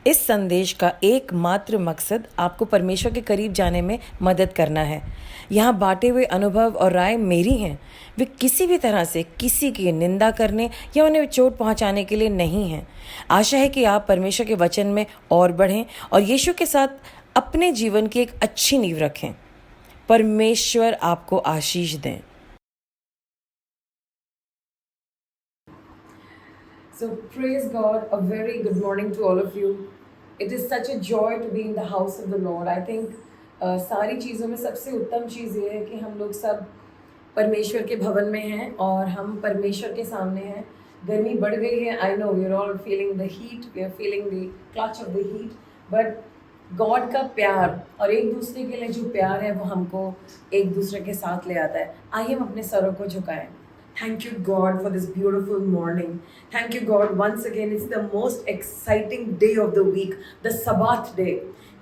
इस संदेश का एकमात्र मकसद आपको परमेश्वर के करीब जाने में मदद करना है। यहाँ बांटे हुए अनुभव और राय मेरी हैं। वे किसी भी तरह से किसी की निंदा करने या उन्हें चोट पहुँचाने के लिए नहीं हैं। आशा है कि आप परमेश्वर के वचन में और बढ़ें और यीशु के साथ अपने जीवन की एक अच्छी नींव रखें। परमेश्वर आपको आशीष दें। So praise God, a very good morning to all of you. It is such a joy to be in the house of the Lord. I think सारी चीज़ों में सबसे उत्तम चीज़ ये है कि हम लोग सब परमेश्वर के भवन में हैं और हम परमेश्वर के सामने हैं। गर्मी बढ़ गई है, I know we are all feeling the heat, we are feeling the clutch of the heat, but God का प्यार और एक दूसरे के लिए जो प्यार है वो हमको एक दूसरे के साथ ले आता है। आइए हम अपने सरों को झुकाएं। Thank you God for this beautiful morning. Thank you God once again. It's the most exciting day of the week, the Sabbath day.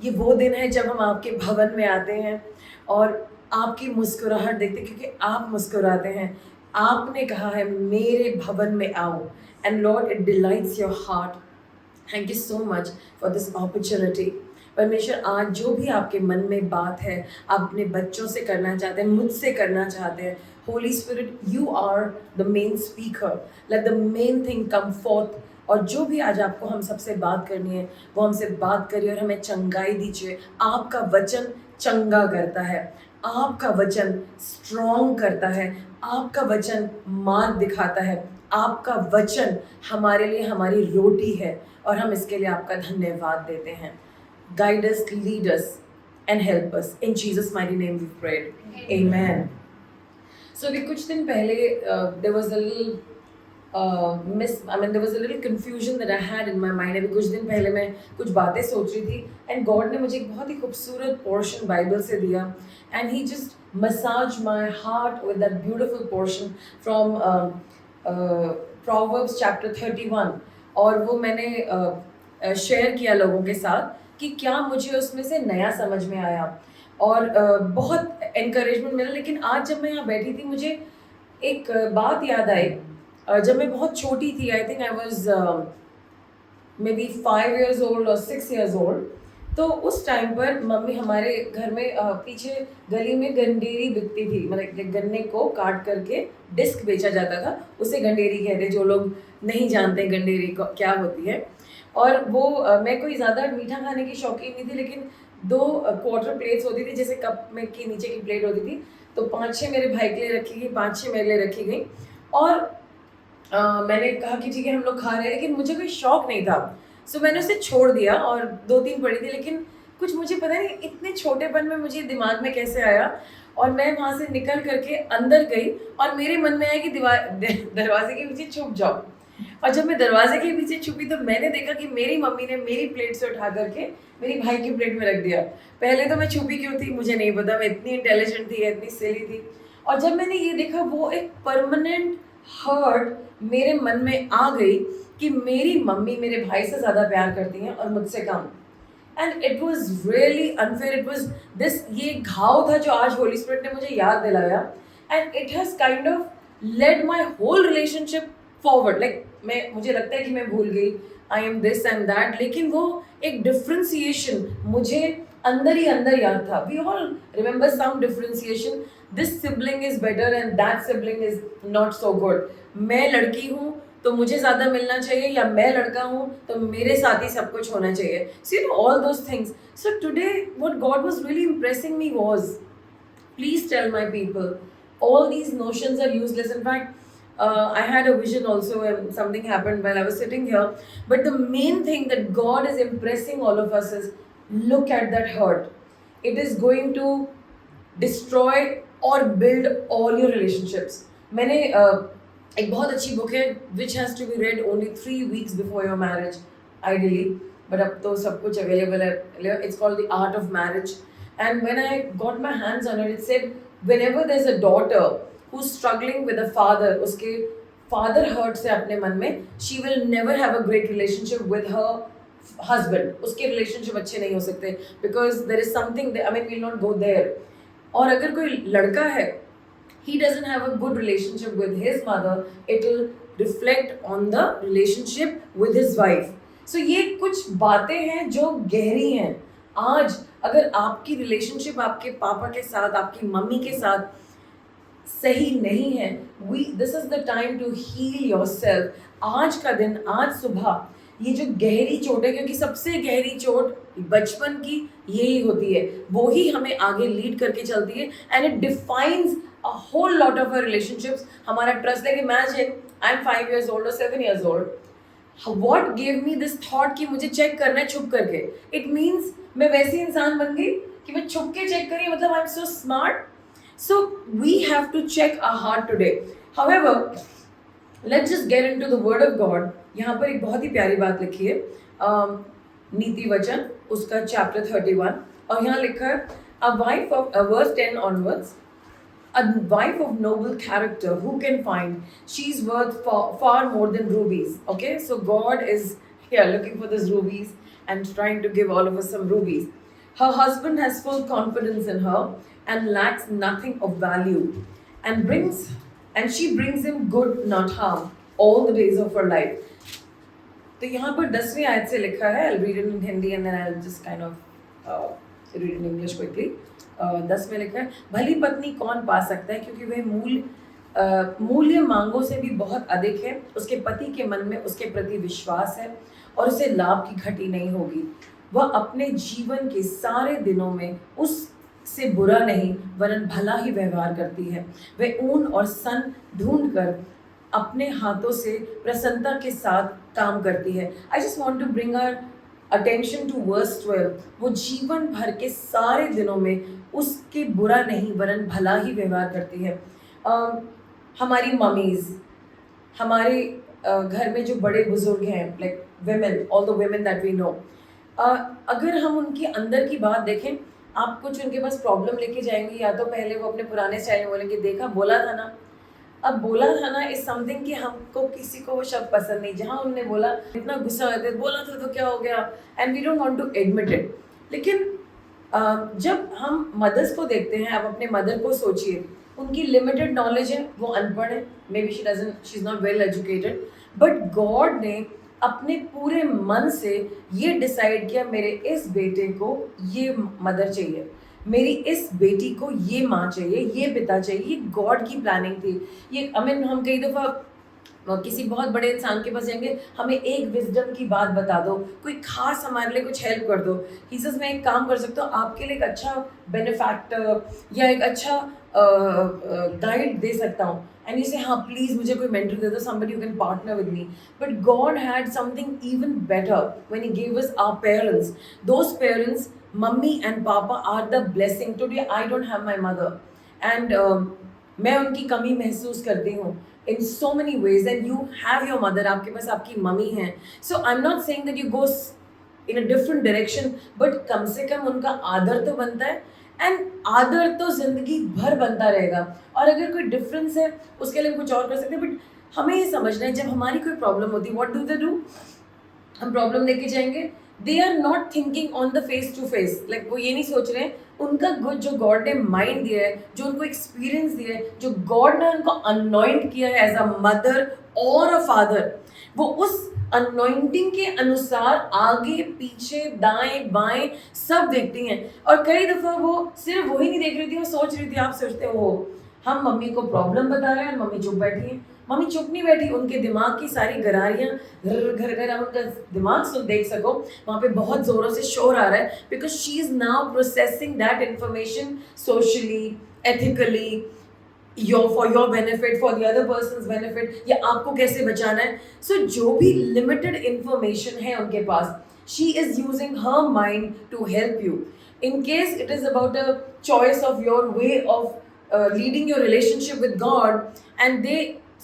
ये वो दिन है जब हम आपके भवन में आते हैं और आपकी मुस्कुराहट देखते हैं, क्योंकि आप मुस्कुराते हैं। आपने कहा है मेरे भवन में आओ, and Lord, it delights your heart. Thank you so much for this opportunity. परमेश्वर, आज जो भी आपके मन में बात है, आप अपने बच्चों से करना चाहते हैं, मुझसे करना चाहते हैं, Holy Spirit, you are the main speaker. Let the main thing come forth. और जो भी आज आपको हम सबसे बात करनी है वो हमसे बात करिए और हमें चंगाई दीजिए। आपका वचन चंगा करता है, आपका वचन स्ट्रॉन्ग करता है, आपका वचन मार्ग दिखाता है, आपका वचन हमारे लिए हमारी रोटी है और हम इसके लिए आपका धन्यवाद देते हैं। Guide us, lead us and help us. In Jesus' mighty name we prayed. Amen. So अभी कुछ दिन पहले there was a little there was a little confusion that I had in my mind. अभी कुछ दिन पहले मैं कुछ बातें सोच रही थी and God ने मुझे एक बहुत ही खूबसूरत portion बाइबल से दिया and He just massaged my heart with that beautiful portion from Proverbs chapter 31 और वो मैंने शेयर किया लोगों के साथ कि क्या मुझे उसमें से नया समझ में आया और बहुत एनकरेजमेंट मिला। लेकिन आज जब मैं यहाँ बैठी थी मुझे एक बात याद आई। जब मैं बहुत छोटी थी, I think I was may be 5 years old और 6 years old, तो उस टाइम पर मम्मी हमारे घर में पीछे गली में गंडेरी बिकती थी। मतलब गन्ने को काट करके डिस्क बेचा जाता था, उसे गंडेरी कहते। जो लोग नहीं जानते गंडेरी को क्या होती है, और वो मैं कोई ज़्यादा मीठा खाने की शौकीन नहीं थी, लेकिन 2 क्वार्टर प्लेट्स होती थी, जैसे कप में की नीचे की प्लेट होती थी, तो 5-6 मेरे भाई के लिए रखी गई, 5-6 मेरे लिए रखी गई। और मैंने कहा कि ठीक है हम लोग खा रहे हैं, लेकिन मुझे कोई शौक नहीं था, सो मैंने उसे छोड़ दिया और 2-3 पड़ी थी। लेकिन कुछ मुझे पता नहीं इतने छोटेपन में मुझे दिमाग में कैसे आया और मैं वहाँ से निकल करके अंदर गई और मेरे मन में आया कि दरवाजे के पीछे छुप जाओ। और जब मैं दरवाजे के पीछे छुपी तो मैंने देखा कि मेरी मम्मी ने मेरी प्लेट से उठा करके मेरी भाई की प्लेट में रख दिया। पहले तो मैं छुपी क्यों थी मुझे नहीं पता, मैं इतनी इंटेलिजेंट थी, इतनी सिली थी। और जब मैंने ये देखा वो एक परमानेंट हर्ट मेरे मन में आ गई कि मेरी मम्मी मेरे भाई से ज़्यादा प्यार करती हैं और मुझसे कम। And it was really unfair. It was this, ये घाव था जो आज होली स्पिरिट ने मुझे याद दिलाया, and it has kind of led my whole relationship forward. Like मुझे लगता है कि मैं भूल गई, I am this and that, लेकिन वो एक डिफ्रेंसिएशन मुझे अंदर ही अंदर याद था। We all remember some differentiation, this sibling is better and that sibling is not so good. मैं लड़की हूँ तो मुझे ज़्यादा मिलना चाहिए, या मैं लड़का हूँ तो मेरे साथ ही सब कुछ होना चाहिए। So you know all those things. So today what God was really impressing me was, please tell my people, all these notions are useless. In fact, I had a vision also and something happened while I was sitting here. But the main thing that God is impressing all of us is, look at that hurt. It is going to destroy or build all your relationships. मैंने एक बहुत अच्छी book है which has to be read only 3 weeks before your marriage ideally, but अब तो सब कुछ available है. It's called The Art of Marriage. And when I got my hands on it, it said whenever there's a daughter who's struggling with a father, उसके father hurts है अपने मन में, she will never have a great relationship with her husband. उसके relationship अच्छे नहीं हो सकते because there is something that, I mean, we'll not go there. और अगर कोई लड़का है, he doesn't have a good relationship with his mother, it will reflect on the relationship with his wife. सो ये कुछ बातें हैं जो गहरी हैं। आज अगर आपकी रिलेशनशिप आपके पापा के साथ, आपकी मम्मी के साथ सही नहीं है, this is the time to heal yourself. आज का दिन, आज सुबह ये जो गहरी चोट है, क्योंकि सबसे गहरी चोट बचपन की यही होती है, वो ही हमें आगे लीड करके चलती है and it defines a whole lot of our relationships, हमारा ट्रस्ट। Like imagine I am 5 years old or 7 years old, what gave me this thought कि मुझे चेक करना है छुप करके, it means मैं वैसी इंसान बन गई कि मैं छुप के चेक करी, मतलब I am so smart. So we have to check our heart today. However, let's just get into the word of God. यहाँ पर एक बहुत ही प्यारी बात लिखी है, नीति वचन उसका चैप्टर 31, और यहाँ लिखा है a wife of verse 10 onwards, a wife of noble character who can find, she's worth far more than rubies. Okay, so God is here looking for these rubies and trying to give all of us some rubies. Her husband has full confidence in her and lacks nothing of value, and she brings him good, not harm, all the days of her life. तो यहाँ पर 10वीं आयत से लिखा है, I'll read it in Hindi and then I'll just kind of read it in English quickly. 10 में लिखा है, भली पत्नी कौन पा सकता है, क्योंकि वह मूल्य मांगों से भी बहुत अधिक है, उसके पति के मन में उसके प्रति विश्वास है और उसे लाभ की घटी नहीं होगी। वह अपने जीवन के सारे दिनों में उससे बुरा नहीं वरन भला ही व्यवहार करती है। वह ऊन और सन ढूंढकर अपने हाथों से प्रसन्नता के साथ काम करती है। I just want to bring our attention to verse 12। वो जीवन भर के सारे दिनों में उसके बुरा नहीं वरन भला ही व्यवहार करती है। हमारी मम्मीज़, हमारे घर में जो बड़े बुजुर्ग हैं, like women, all the women that we know, अगर हम उनके अंदर की बात देखें, आप कुछ उनके पास प्रॉब्लम लेके जाएंगे, या तो पहले वो अपने पुराने स्टाइल में बोलेंगे, देखा बोला था ना। अब बोला था ना इज समथिंग कि हमको किसी को वो शब्द पसंद नहीं, जहाँ उन्होंने बोला इतना गुस्सा हो जाता है, बोला था तो क्या हो गया, and we don't want to admit it. लेकिन जब हम मदर्स को देखते हैं, आप अपने मदर को सोचिए, उनकी लिमिटेड नॉलेज है, वो अनपढ़ है, may be she is not well educated, but God ने अपने पूरे मन से ये डिसाइड किया, मेरे इस बेटे को ये मदर चाहिए, मेरी इस बेटी को ये माँ चाहिए, ये पिता चाहिए। ये गॉड की प्लानिंग थी। ये हम कई दफ़ा किसी बहुत बड़े इंसान के पास जाएंगे, हमें एक विजडम की बात बता दो, कोई खास हमारे लिए कुछ हेल्प कर दो। ही सेज मैं एक काम कर सकता हूँ, आपके लिए एक अच्छा बेनिफैक्टर या एक अच्छा गाइड दे सकता हूँ, एंड यू से हाँ प्लीज़ मुझे कोई मेंटर दे दो, somebody who can partner with me. But God had something even better when He gave us our parents. Those parents, mummy and papa, are the blessing. Today I don't have my mother, and मैं उनकी कमी महसूस करती हूँ in so many ways, and you have your mother, आपके पास आपकी mummy हैं. So I'm not saying that you go in a different direction, but कम से कम उनका आदर तो बनता है, एंड आदर तो जिंदगी भर बनता रहेगा। और अगर कोई डिफरेंस है उसके लिए कुछ और कर सकते हैं, बट हमें ये समझना है, जब हमारी कोई प्रॉब्लम होती है, व्हाट डू दे डू, हम प्रॉब्लम लेके जाएंगे, they are not thinking on the face to face, लाइक वो ये नहीं सोच रहे हैं, उनका गुड जो गॉड ने माइंड दिया है, जो उनको एक्सपीरियंस दिया है, जो गॉड ने उनको अनॉइंट किया है एज अ मदर और अ फादर, वो उस अनॉइंटिंग के अनुसार आगे पीछे दाएं बाएं सब देखती हैं। और कई दफ़ा वो सिर्फ वही नहीं देख रही थी, वो सोच रही थी, आप सोचते हो हम मम्मी को प्रॉब्लम बता रहे हैं और मम्मी चुप बैठी हैं। मम्मी चुप नहीं बैठी, उनके दिमाग की सारी गरारियाँ घर घर, आप उनका दिमाग सुन देख सको, वहाँ पे बहुत ज़ोरों से शोर आ रहा है, because she is now processing that information socially, ethically, for your benefit, for the other person's benefit, या आपको कैसे बचाना है। So जो भी limited information है उनके पास, she is using her mind to help you. In case it is about a choice of your way of leading your relationship with God, and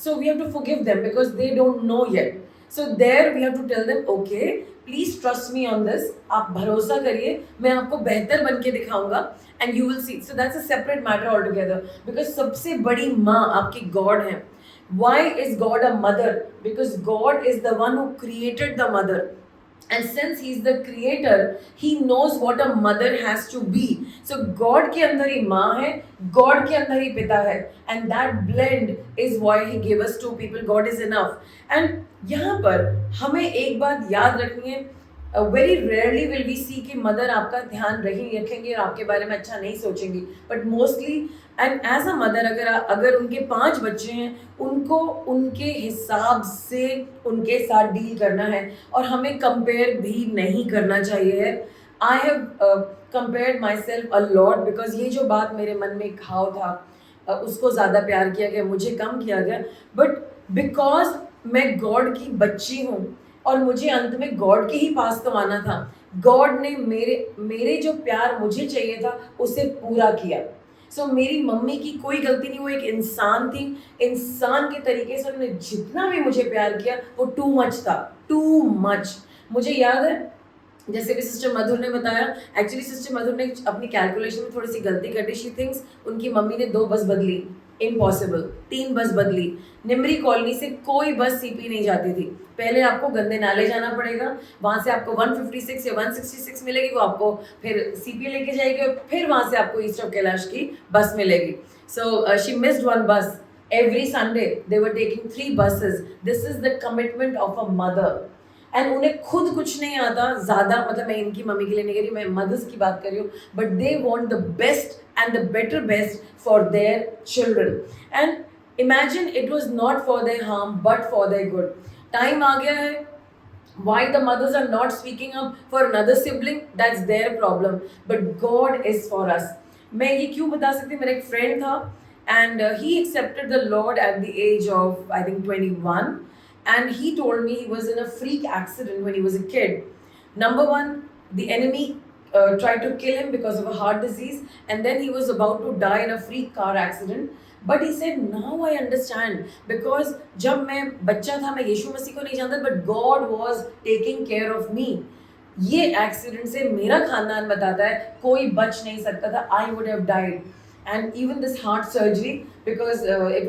so we have to forgive them because they don't know yet. So there we have to tell them, okay, please trust me on this. आप भरोसा करिए, मैं आपको बेहतर बन के दिखाऊंगा, and you will see. So that's a separate matter altogether, because सबसे बड़ी माँ आपकी God है. Why is God a mother? Because God is the one who created the mother. and since he's the creator, he knows what a mother has to be. So God के अंदर ही माँ है, God के अंदर ही पिता है, and that blend is why he gave us two people. God is enough. And यहाँ पर हमें एक बात याद रखनी है, वेरी रेयरली विल वी सी कि मदर आपका ध्यान रखेंगे और आपके बारे में अच्छा नहीं सोचेंगी, but mostly and as a mother अगर उनके 5 बच्चे हैं, उनको उनके हिसाब से उनके साथ डील करना है और हमें कंपेयर भी नहीं करना चाहिए. I have compared my self a lot because ये जो बात मेरे मन में घाव था, उसको ज़्यादा प्यार किया गया, मुझे कम किया गया, बट बिकॉज मैं गॉड की बच्ची हूँ और मुझे अंत में गॉड के ही पास तो आना था, गॉड ने मेरे जो प्यार मुझे चाहिए था उसे पूरा किया. सो मेरी मम्मी की कोई गलती नहीं, वो एक इंसान थी, इंसान के तरीके से उन्होंने जितना भी मुझे प्यार किया वो टू मच था, टू मच. मुझे याद है जैसे भी सिस्टर मधुर ने बताया, एक्चुअली सिस्टर मधुर ने अपनी कैलकुलेशन में थोड़ी सी गलती कर दी. शी थिंक्स उनकी मम्मी ने 2 बस बदली, इम्पॉसिबल, 3 बस बदली. निमरी कॉलोनी से कोई बस सीपी नहीं जाती थी. पहले आपको गंदे नाले जाना पड़ेगा, वहाँ से आपको 156 या 166 मिलेगी, वो आपको फिर सीपी लेके जाएगी और फिर वहाँ से आपको ईस्ट ऑफ कैलाश की बस मिलेगी. सो शी मिस्ड 1 बस. Every Sunday they were taking 3 buses. This is the commitment of a mother. And उन्हें खुद कुछ नहीं आता ज़्यादा, मतलब मैं इनकी मम्मी के लिए नहीं कह रही, मैं मदर्स की बात कर रही हूँ, but they want the best and the better best for their children. And imagine it was not for their harm but for their good. Time आ गया है, why the mothers are not speaking up for another sibling, that's their problem, but God is for us. मैं ये क्यों बता सकती, मेरा एक फ्रेंड था and he accepted the Lord at the age of I think 21, and he told me he was in a freak accident when he was a kid. Number one, the enemy tried to kill him because of a heart disease, and then he was about to die in a freak car accident. But he said, now I understand, because जब मैं बच्चा था मैं यीशु मसीह को नहीं जानता, but God was taking care of me. ये accident से मेरा खानदान बताता है कोई बच नहीं सकता था. I would have died. And even this heart surgery, because it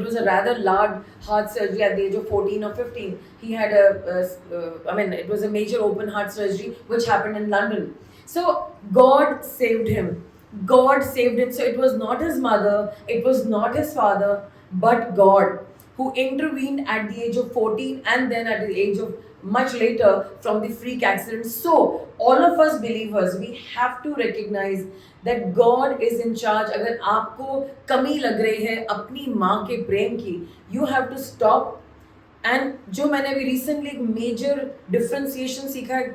was a rather large heart surgery at the age of 14 or 15. He had it was a major open heart surgery which happened in London. So God saved him. God saved him. So it was not his mother, it was not his father, but God who intervened at the age of 14 and then at the age of much later from the freak accident. So all of us believers, we have to recognize that God is in charge. अगर आपको कमी लग रही है अपनी माँ के प्रेम की, you have to stop. And जो मैंने अभी recently एक major differentiation सीखा है,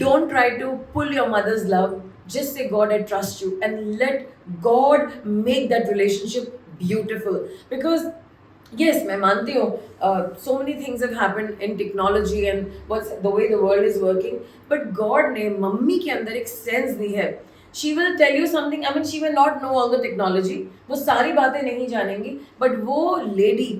don't try to pull your mother's love, just say God I trust you and let God make that relationship beautiful. Because yes, मैं मानती हूँ so many things have happened in technology and what's the way the world is working, but God ने mummy के अंदर एक sense दी है. She will tell you something, I mean she will not know all the technology, वो सारी बातें नहीं जानेंगी, but वो lady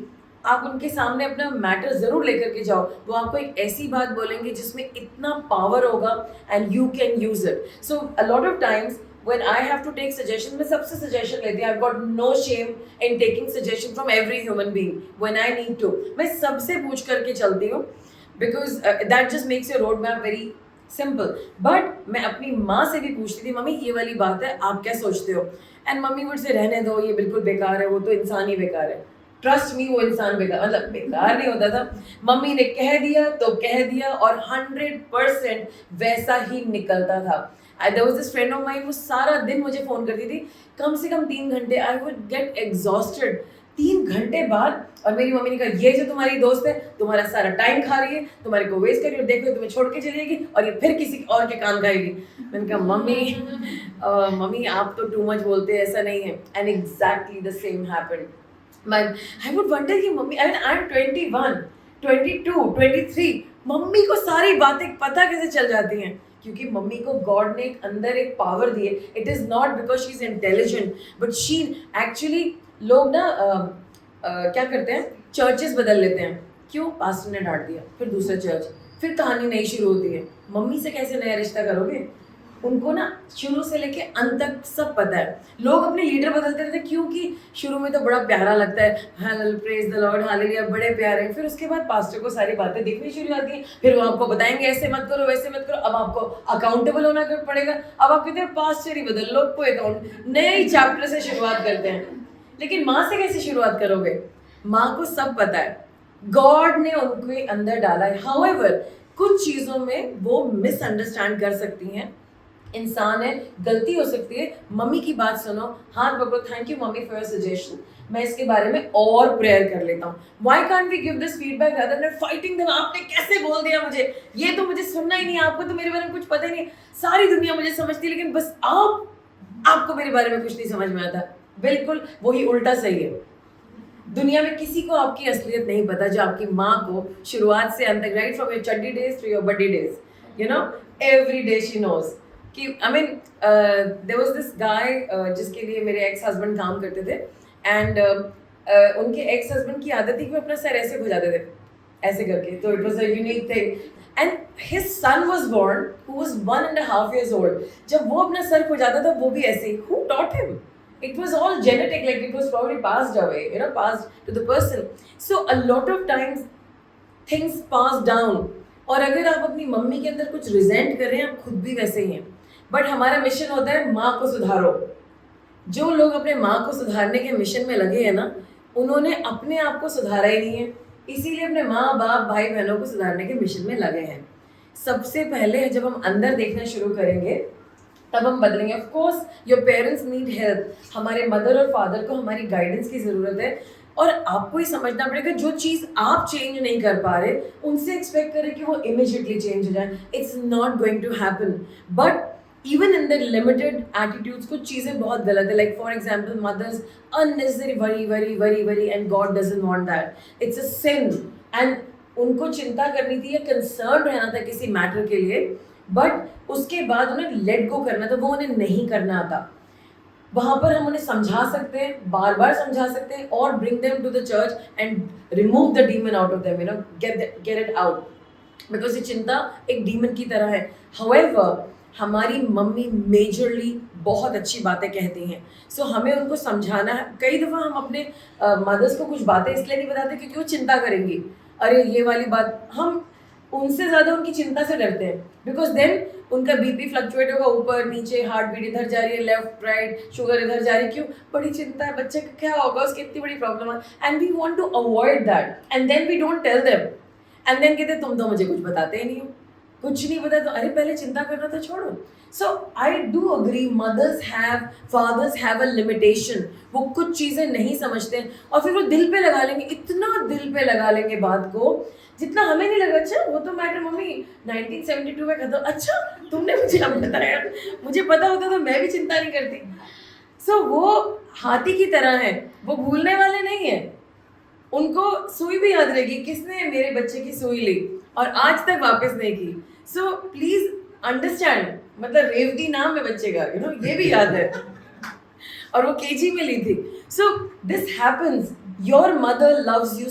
आप उनके सामने अपना मैटर ज़रूर लेकर के जाओ, वो आपको एक ऐसी बात बोलेंगे जिसमें इतना पावर होगा and you can use it. So a lot of times when I have to take suggestions, मैं सबसे suggestion लेती हूँ. I've got no shame in taking suggestion from every human being when I need to. मैं सबसे पूछ करके चलती हूँ because that just makes your roadmap very simple. But मैं अपनी माँ से भी पूछती थी, मम्मी ये वाली बात है आप क्या सोचते हो? And मम्मी would say रहने दो, ये बिल्कुल बेकार है, वो तो इंसान ही बेकार है. ट्रस्ट मी, वो इंसान बेकार, मतलब बेकार नहीं होता था. मम्मी ने कह दिया तो कह दिया और 100% वैसा ही निकलता था. There was this friend of mine, वो सारा दिन मुझे फ़ोन करती थी, कम से कम 3 घंटे. I would get exhausted. 3 घंटे बाद, और मेरी मम्मी ने कहा ये जो तुम्हारी दोस्त है तुम्हारा सारा टाइम खा रही है, तुम्हारे को वेस्ट कर रही है, देखो तुम्हें छोड़ के चली जाएगी और ये फिर किसी और के कान खाएगी. मैंने कहा मम्मी आप तो टू मच बोलते हैं, ऐसा नहीं है. And exactly the same happened. I would wonder कि mummy, I mean I'm 21, 22, 23, mummy को सारी बातें पता कैसे चल जाती हैं? क्योंकि मम्मी को गॉड ने अंदर एक पावर दी है. It is not because she is intelligent, but she actually, लोग ना क्या करते हैं, चर्चेस बदल लेते हैं. क्यों? पास्टर ने डांट दिया, फिर दूसरा चर्च, फिर कहानी नई शुरू होती है. मम्मी से कैसे नया रिश्ता करोगे? उनको ना शुरू से लेके अंत तक सब पता है। लोग अपने लीडर बदलते रहते हैं क्योंकि शुरू में तो बड़ा प्यारा लगता है, hallelujah praise the Lord hallelujah, बड़े प्यारे हैं। फिर उसके बाद पास्टर को सारी बातें दिखनी शुरू होती हैं, फिर वो आपको बताएंगे ऐसे मत करो वैसे मत करो, अब आपको अकाउंटेबल होना पड़ेगा। अब आप कहते हैं पास्टर ही बदल लो, कोई अकाउंट, नए चैप्टर से शुरुआत करते हैं। लेकिन माँ से कैसे शुरुआत करोगे? माँ को सब पता है, गॉड ने उनके अंदर डाला है। हाउएवर कुछ चीज़ों में वो मिसअंडरस्टैंड कर सकती हैं, इंसान है, गलती हो सकती है। मम्मी की बात सुनो, हाथ पकड़ो, thank you mummy for your suggestion, मैं इसके बारे में और प्रेयर कर लेता हूँ। Why can't we give this feedback rather than fighting them? आपने कैसे बोल दिया मुझे, ये तो मुझे सुनना ही नहीं है, आपको तो मेरे बारे में कुछ पता ही नहीं। सारी दुनिया मुझे समझती है लेकिन बस आपको मेरे बारे में कुछ नहीं समझ में आता। बिल्कुल वही उल्टा सही है। दुनिया में किसी को आपकी असलियत नहीं पता जो आपकी माँ को शुरुआत से अंत तक, राइट फ्रॉम योर चड्डी days to your buddy days, you know, every day she knows कि I mean there was this guy जिसके लिए मेरे एक्स हस्बैंड काम करते थे, एंड उनके एक्स हस्बैंड की आदत थी कि वो अपना सर ऐसे खुजाते थे, ऐसे करके। तो it was a unique thing, and his son was born who was 1.5 years old। जब वो अपना सर खुजाता था वो भी ऐसे, who taught him? It was all genetic, like it was probably passed away, you know, passed to the person. So a lot of times things pass down. और अगर आप अपनी मम्मी के अंदर कुछ रिजेंट कर रहे हैं, आप खुद भी वैसे ही हैं। बट हमारा मिशन होता है माँ को सुधारो। जो लोग अपने माँ को सुधारने के मिशन में लगे हैं ना, उन्होंने अपने आप को सुधारा ही नहीं है, इसीलिए अपने माँ बाप भाई बहनों को सुधारने के मिशन में लगे हैं। सबसे पहले जब हम अंदर देखना शुरू करेंगे तब हम बदलेंगे। Of course your parents need help, हमारे मदर और फादर को हमारी गाइडेंस की ज़रूरत है, और आपको ही समझना पड़ेगा जो चीज़ आप चेंज नहीं कर पा रहे उनसे एक्सपेक्ट करें कि वो इमिजिएटली चेंज हो जाए, it's not going to happen. But even in the limited attitudes कुछ चीज़ें बहुत गलत है, like for example mothers unnecessary worry worry worry worry and God doesn't want that, it's a sin. And उनको चिंता करनी थी या कंसर्न रहना था किसी मैटर के लिए, बट उसके बाद उन्हें लेट गो करना था, वो उन्हें नहीं करना था। वहाँ पर हम उन्हें समझा सकते हैं, बार बार समझा सकते हैं, और bring them to the church and remove the demon out of them, you know, get it out, because ये चिंता एक डीमन की तरह है। हाउएवर हमारी मम्मी मेजरली बहुत अच्छी बातें कहती हैं, सो हमें उनको समझाना है। कई दफ़ा हम अपने मदर्स को कुछ बातें इसलिए नहीं बताते क्योंकि वो चिंता करेंगी, अरे ये वाली बात, हम उनसे ज़्यादा उनकी चिंता से डरते हैं, बिकॉज देन उनका बीपी फ्लक्चुएट होगा, ऊपर नीचे, हार्ट बीट इधर जा रही है, लेफ्ट राइट, शुगर इधर जा रही है, क्यों? बड़ी चिंता है, बच्चे का क्या होगा, उसकी इतनी बड़ी प्रॉब्लम है, and we want to avoid that, and then we don't tell them, and then कहते तुम तो मुझे कुछ बताते ही नहीं हो, कुछ नहीं पता, तो अरे पहले चिंता करना तो छोड़ो। So I do agree, mothers have, fathers have a limitation, वो कुछ चीज़ें नहीं समझते हैं और फिर वो दिल पे लगा लेंगे, इतना दिल पे लगा लेंगे बात को जितना हमें नहीं लगा। अच्छा वो तो मैटर मम्मी 1972 में खत्म, अच्छा तुमने मुझे अब बताया, मुझे पता होता तो मैं भी चिंता नहीं करती। सो वो हाथी की तरह है, वो भूलने वाले नहीं है, उनको सुई भी याद रहेगी, किसने मेरे बच्चे की सुई ली और आज तक वापस नहीं की। सो प्लीज अंडरस्टैंड, मतलब रेवती नाम है बच्चे का, यू नो, ये भी याद है, और वो केजी में ली थी। So this happens, your mother loves you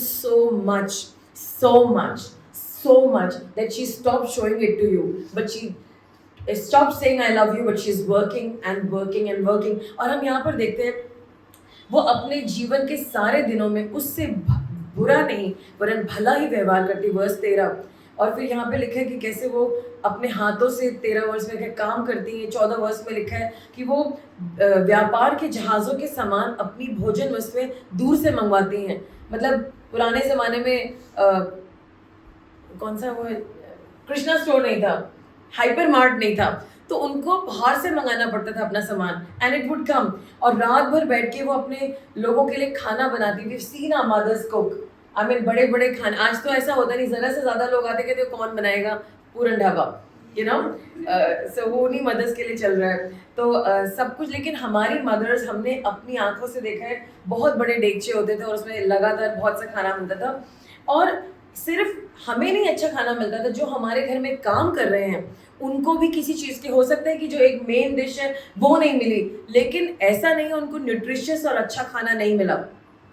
so much that she stopped showing it to you, but she stopped saying I love you, but she's working and working and working। और हम यहाँ पर देखते हैं वो अपने जीवन के सारे दिनों में उससे बुरा नहीं वरन भला ही व्यवहार करती। वर्स 13, और फिर यहाँ पे लिखा है कि कैसे वो अपने हाथों से 13 वर्ष में क्या काम करती है। 14 वर्ष में लिखा है कि वो व्यापार के जहाज़ों के समान अपनी भोजन वस्तुएं दूर से मंगवाती हैं। मतलब पुराने ज़माने में कौन सा वो कृष्णा स्टोर नहीं था, हाइपर मार्ट नहीं था, तो उनको बाहर से मंगाना पड़ता था अपना सामान, एंड इट वुड कम, और रात भर बैठ के वो अपने लोगों के लिए खाना बनाती थी। सीना मदर्स कुक, आई मीन बड़े बड़े खाने। आज तो ऐसा होता नहीं, ज़रा से ज़्यादा लोग आते कहते कौन बनाएगा, पूरन ढाबा, यू नो। सो वो नहीं मदर्स के लिए चल रहा है, तो सब कुछ। लेकिन हमारी मदर्स, हमने अपनी आंखों से देखा है, बहुत बड़े देगचे होते थे और उसमें लगातार बहुत सा खाना मिलता था, और सिर्फ हमें नहीं अच्छा खाना मिलता था, जो हमारे घर में काम कर रहे हैं उनको भी किसी चीज़ के, हो सकता है कि जो एक मेन डिश है वो नहीं मिली, लेकिन ऐसा नहीं है उनको न्यूट्रिशियस और अच्छा खाना नहीं मिला।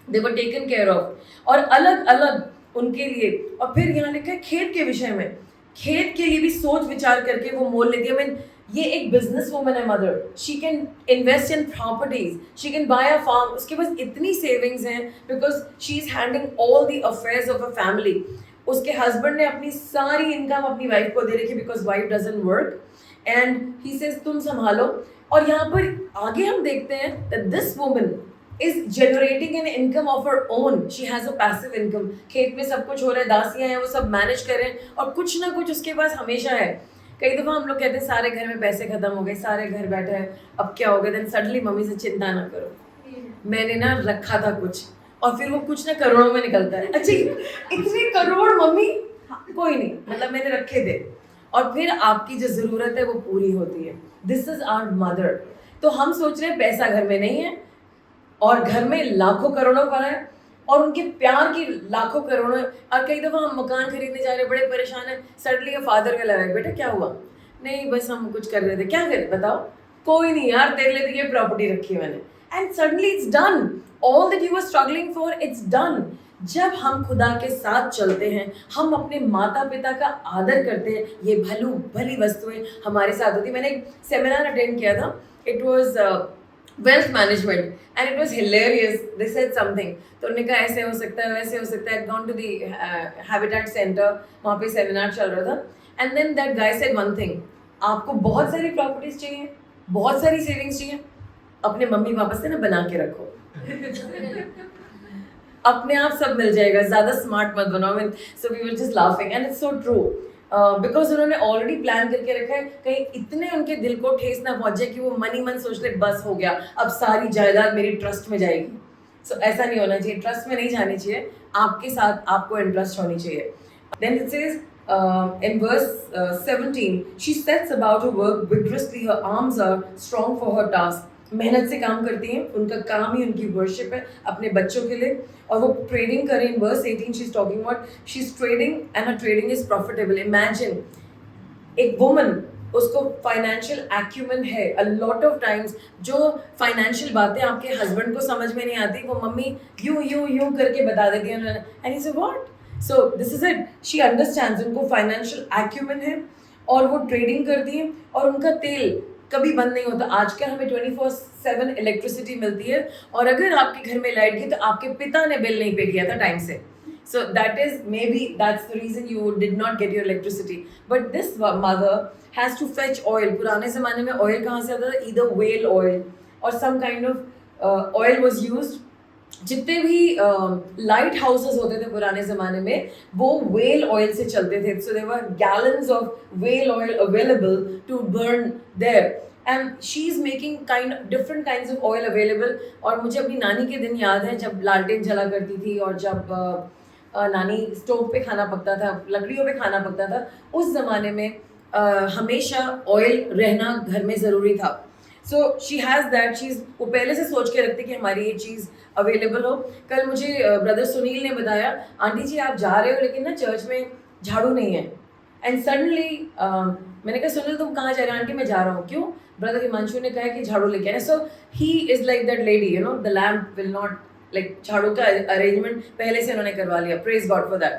दे वर टेकन केयर ऑफ, और अलग अलग उनके लिए। और फिर यहाँ लिखा है खेत के विषय में, खेत के लिए भी सोच विचार करके वो मोल लेती है। ये एक बिजनेस वूमन है mother, she can invest in properties, she can buy a farm, उसके पास इतनी सेविंग्स हैं because she is handling all the affairs of a family. उसके हस्बैंड ने अपनी सारी इनकम अपनी वाइफ को दे रखी because wife doesn't work and he says तुम संभालो। और यहाँ पर आगे हम देखते हैं that this woman is generating an income of her own. She has a passive income. खेत में सब कुछ हो रहा है, दासियां हैं, वो सब मैनेज कर रहे हैं और कुछ ना कुछ उसके पास हमेशा है। कई दफ़ा हम लोग कहते हैं सारे घर में पैसे खत्म हो गए, सारे घर बैठे हैं, अब क्या हो गया? देन सडनली मम्मी से चिंता ना करो, मैंने ना रखा था कुछ, और फिर वो कुछ ना करोड़ों में निकलता है। अच्छा इतने करोड़ मम्मी, हाँ, कोई नहीं, मतलब मैंने रखे थे, और फिर आपकी जो ज़रूरत है वो पूरी होती है। This is our mother. तो हम सोच रहे हैं पैसा घर में नहीं है और घर में लाखों करोड़ों पड़ा है और उनके प्यार की लाखों करोड़ों। और कई दफ़ा हम मकान खरीदने जा रहे हैं, बड़े परेशान हैं, सडनली फादर का लगा है, बेटा क्या हुआ? नहीं बस हम कुछ कर रहे थे। क्या करे बताओ? कोई नहीं यार, तेरे लिए तो ये प्रॉपर्टी रखी है मैंने, and suddenly it's done, all that you were struggling for its done. जब हम खुदा के साथ चलते हैं, हम अपने माता पिता का आदर करते हैं, ये भली वस्तुएं हमारे साथ होती। मैंने एक सेमिनार अटेंड किया था, it was wealth management and it was hilarious. They said something, तो उन्होंने कहा ऐसे हो सकता है, वैसे हो सकता है। Gone to the habitat centre, वहाँ पे सेमिनार चल रहा था, and then that guy said one thing, आपको बहुत सारी प्रॉपर्टीज चाहिए, बहुत सारी सेविंग्स चाहिए, अपने मम्मी पापा से ना बना के रखो अपने आप सब मिल जाएगा, ज़्यादा स्मार्ट मत बनाओ। So we were just laughing and it's so true, because उन्होंने ऑलरेडी प्लान करके रखा है, कहीं इतने उनके दिल को ठेस ना पहुंचे कि वो मन सोच ले बस हो गया, अब सारी जायदाद मेरी ट्रस्ट में जाएगी। सो ऐसा नहीं होना चाहिए, ट्रस्ट में नहीं जानी चाहिए, आपके साथ आपको इंटरेस्ट होनी चाहिए। Then it says in verse 17, she sets about her work vigorously, her arms are strong for her task. मेहनत से काम करती हैं, उनका काम ही उनकी वर्शिप है अपने बच्चों के लिए, और वो ट्रेडिंग करें। In verse 18 she is talking about she is trading and her trading is profitable. Imagine एक वुमन, उसको फाइनेंशियल एक्यूमेन है। अ लॉट ऑफ टाइम्स जो फाइनेंशियल बातें आपके हस्बैंड को समझ में नहीं आती, वो मम्मी यूं यूं यूं करके बता देती है, एंड ही से what. So this is it, she understands, उनको फाइनेंशियल एक्यूमेन है और वो ट्रेडिंग करती हैं, और उनका तेल कभी बंद नहीं होता। आजकल हमें 24/7 इलेक्ट्रिसिटी मिलती है, और अगर आपके घर में लाइट गई तो आपके पिता ने बिल नहीं पे किया था टाइम से। So that is maybe that's the reason you did not get your electricity. But this mother has to fetch oil. पुराने ज़माने में oil कहाँ से आता था? Either whale oil or some kind of oil was used. जितने भी light houses होते थे पुराने ज़माने में, वो whale oil से चलते थे. So there were gallons of whale oil available to burn there. And she is making different kinds of oil available. और मुझे अपनी नानी के दिन याद है जब लालटेन जला करती थी, और जब नानी स्टोव पे खाना पकता था, लकड़ियों पे खाना पकता था, उस ज़माने में हमेशा ऑयल रहना घर में ज़रूरी था। सो शी हैज़ दैट चीज़, वो पहले से सोच के रखती कि हमारी ये चीज़ अवेलेबल हो। कल मुझे ब्रदर सुनील ने बताया, आंटी जी आप जा रहे हो लेकिन ना चर्च में झाड़ू नहीं है। एंड सडनली मैंने कहा सुनील तुम कहाँ जा रहे हो? आंटी मैं जा रहा हूँ। क्यों? ब्रदर हिमांशु ने कहा कि झाड़ू लेके आए। So he is like that lady, you know, the lamp will not, like झाड़ू का अरेंजमेंट पहले से उन्होंने करवा लिया। Praise God for that.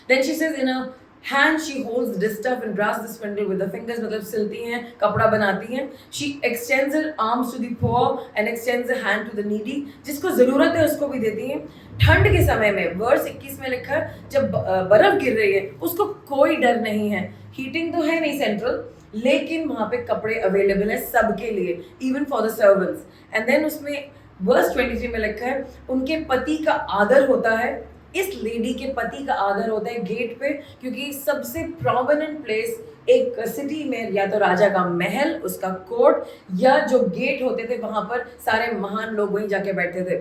Then she says in a hand she holds the distaff and grasps the spindle with the fingers, मतलब सिलती हैं, कपड़ा बनाती हैं। She extends her arms to the poor and extends the hand to the needy, जिसको ज़रूरत है उसको भी देती हैं। ठंड के समय में, वर्स 21 में लिखा है, जब बर्फ़ गिर रही है उसको कोई डर नहीं है। हीटिंग तो है नहीं सेंट्रल, लेकिन वहाँ पे कपड़े अवेलेबल है सबके लिए, even for the servants. And then उसमें वर्स 23 में लिखा है उनके पति का आदर होता है। इस लेडी के पति का आदर होता है गेट पे, क्योंकि सबसे प्रोमिनेंट प्लेस एक सिटी में या तो राजा का महल, उसका कोर्ट, या जो गेट होते थे वहाँ पर सारे महान लोग वहीं जाके बैठते थे।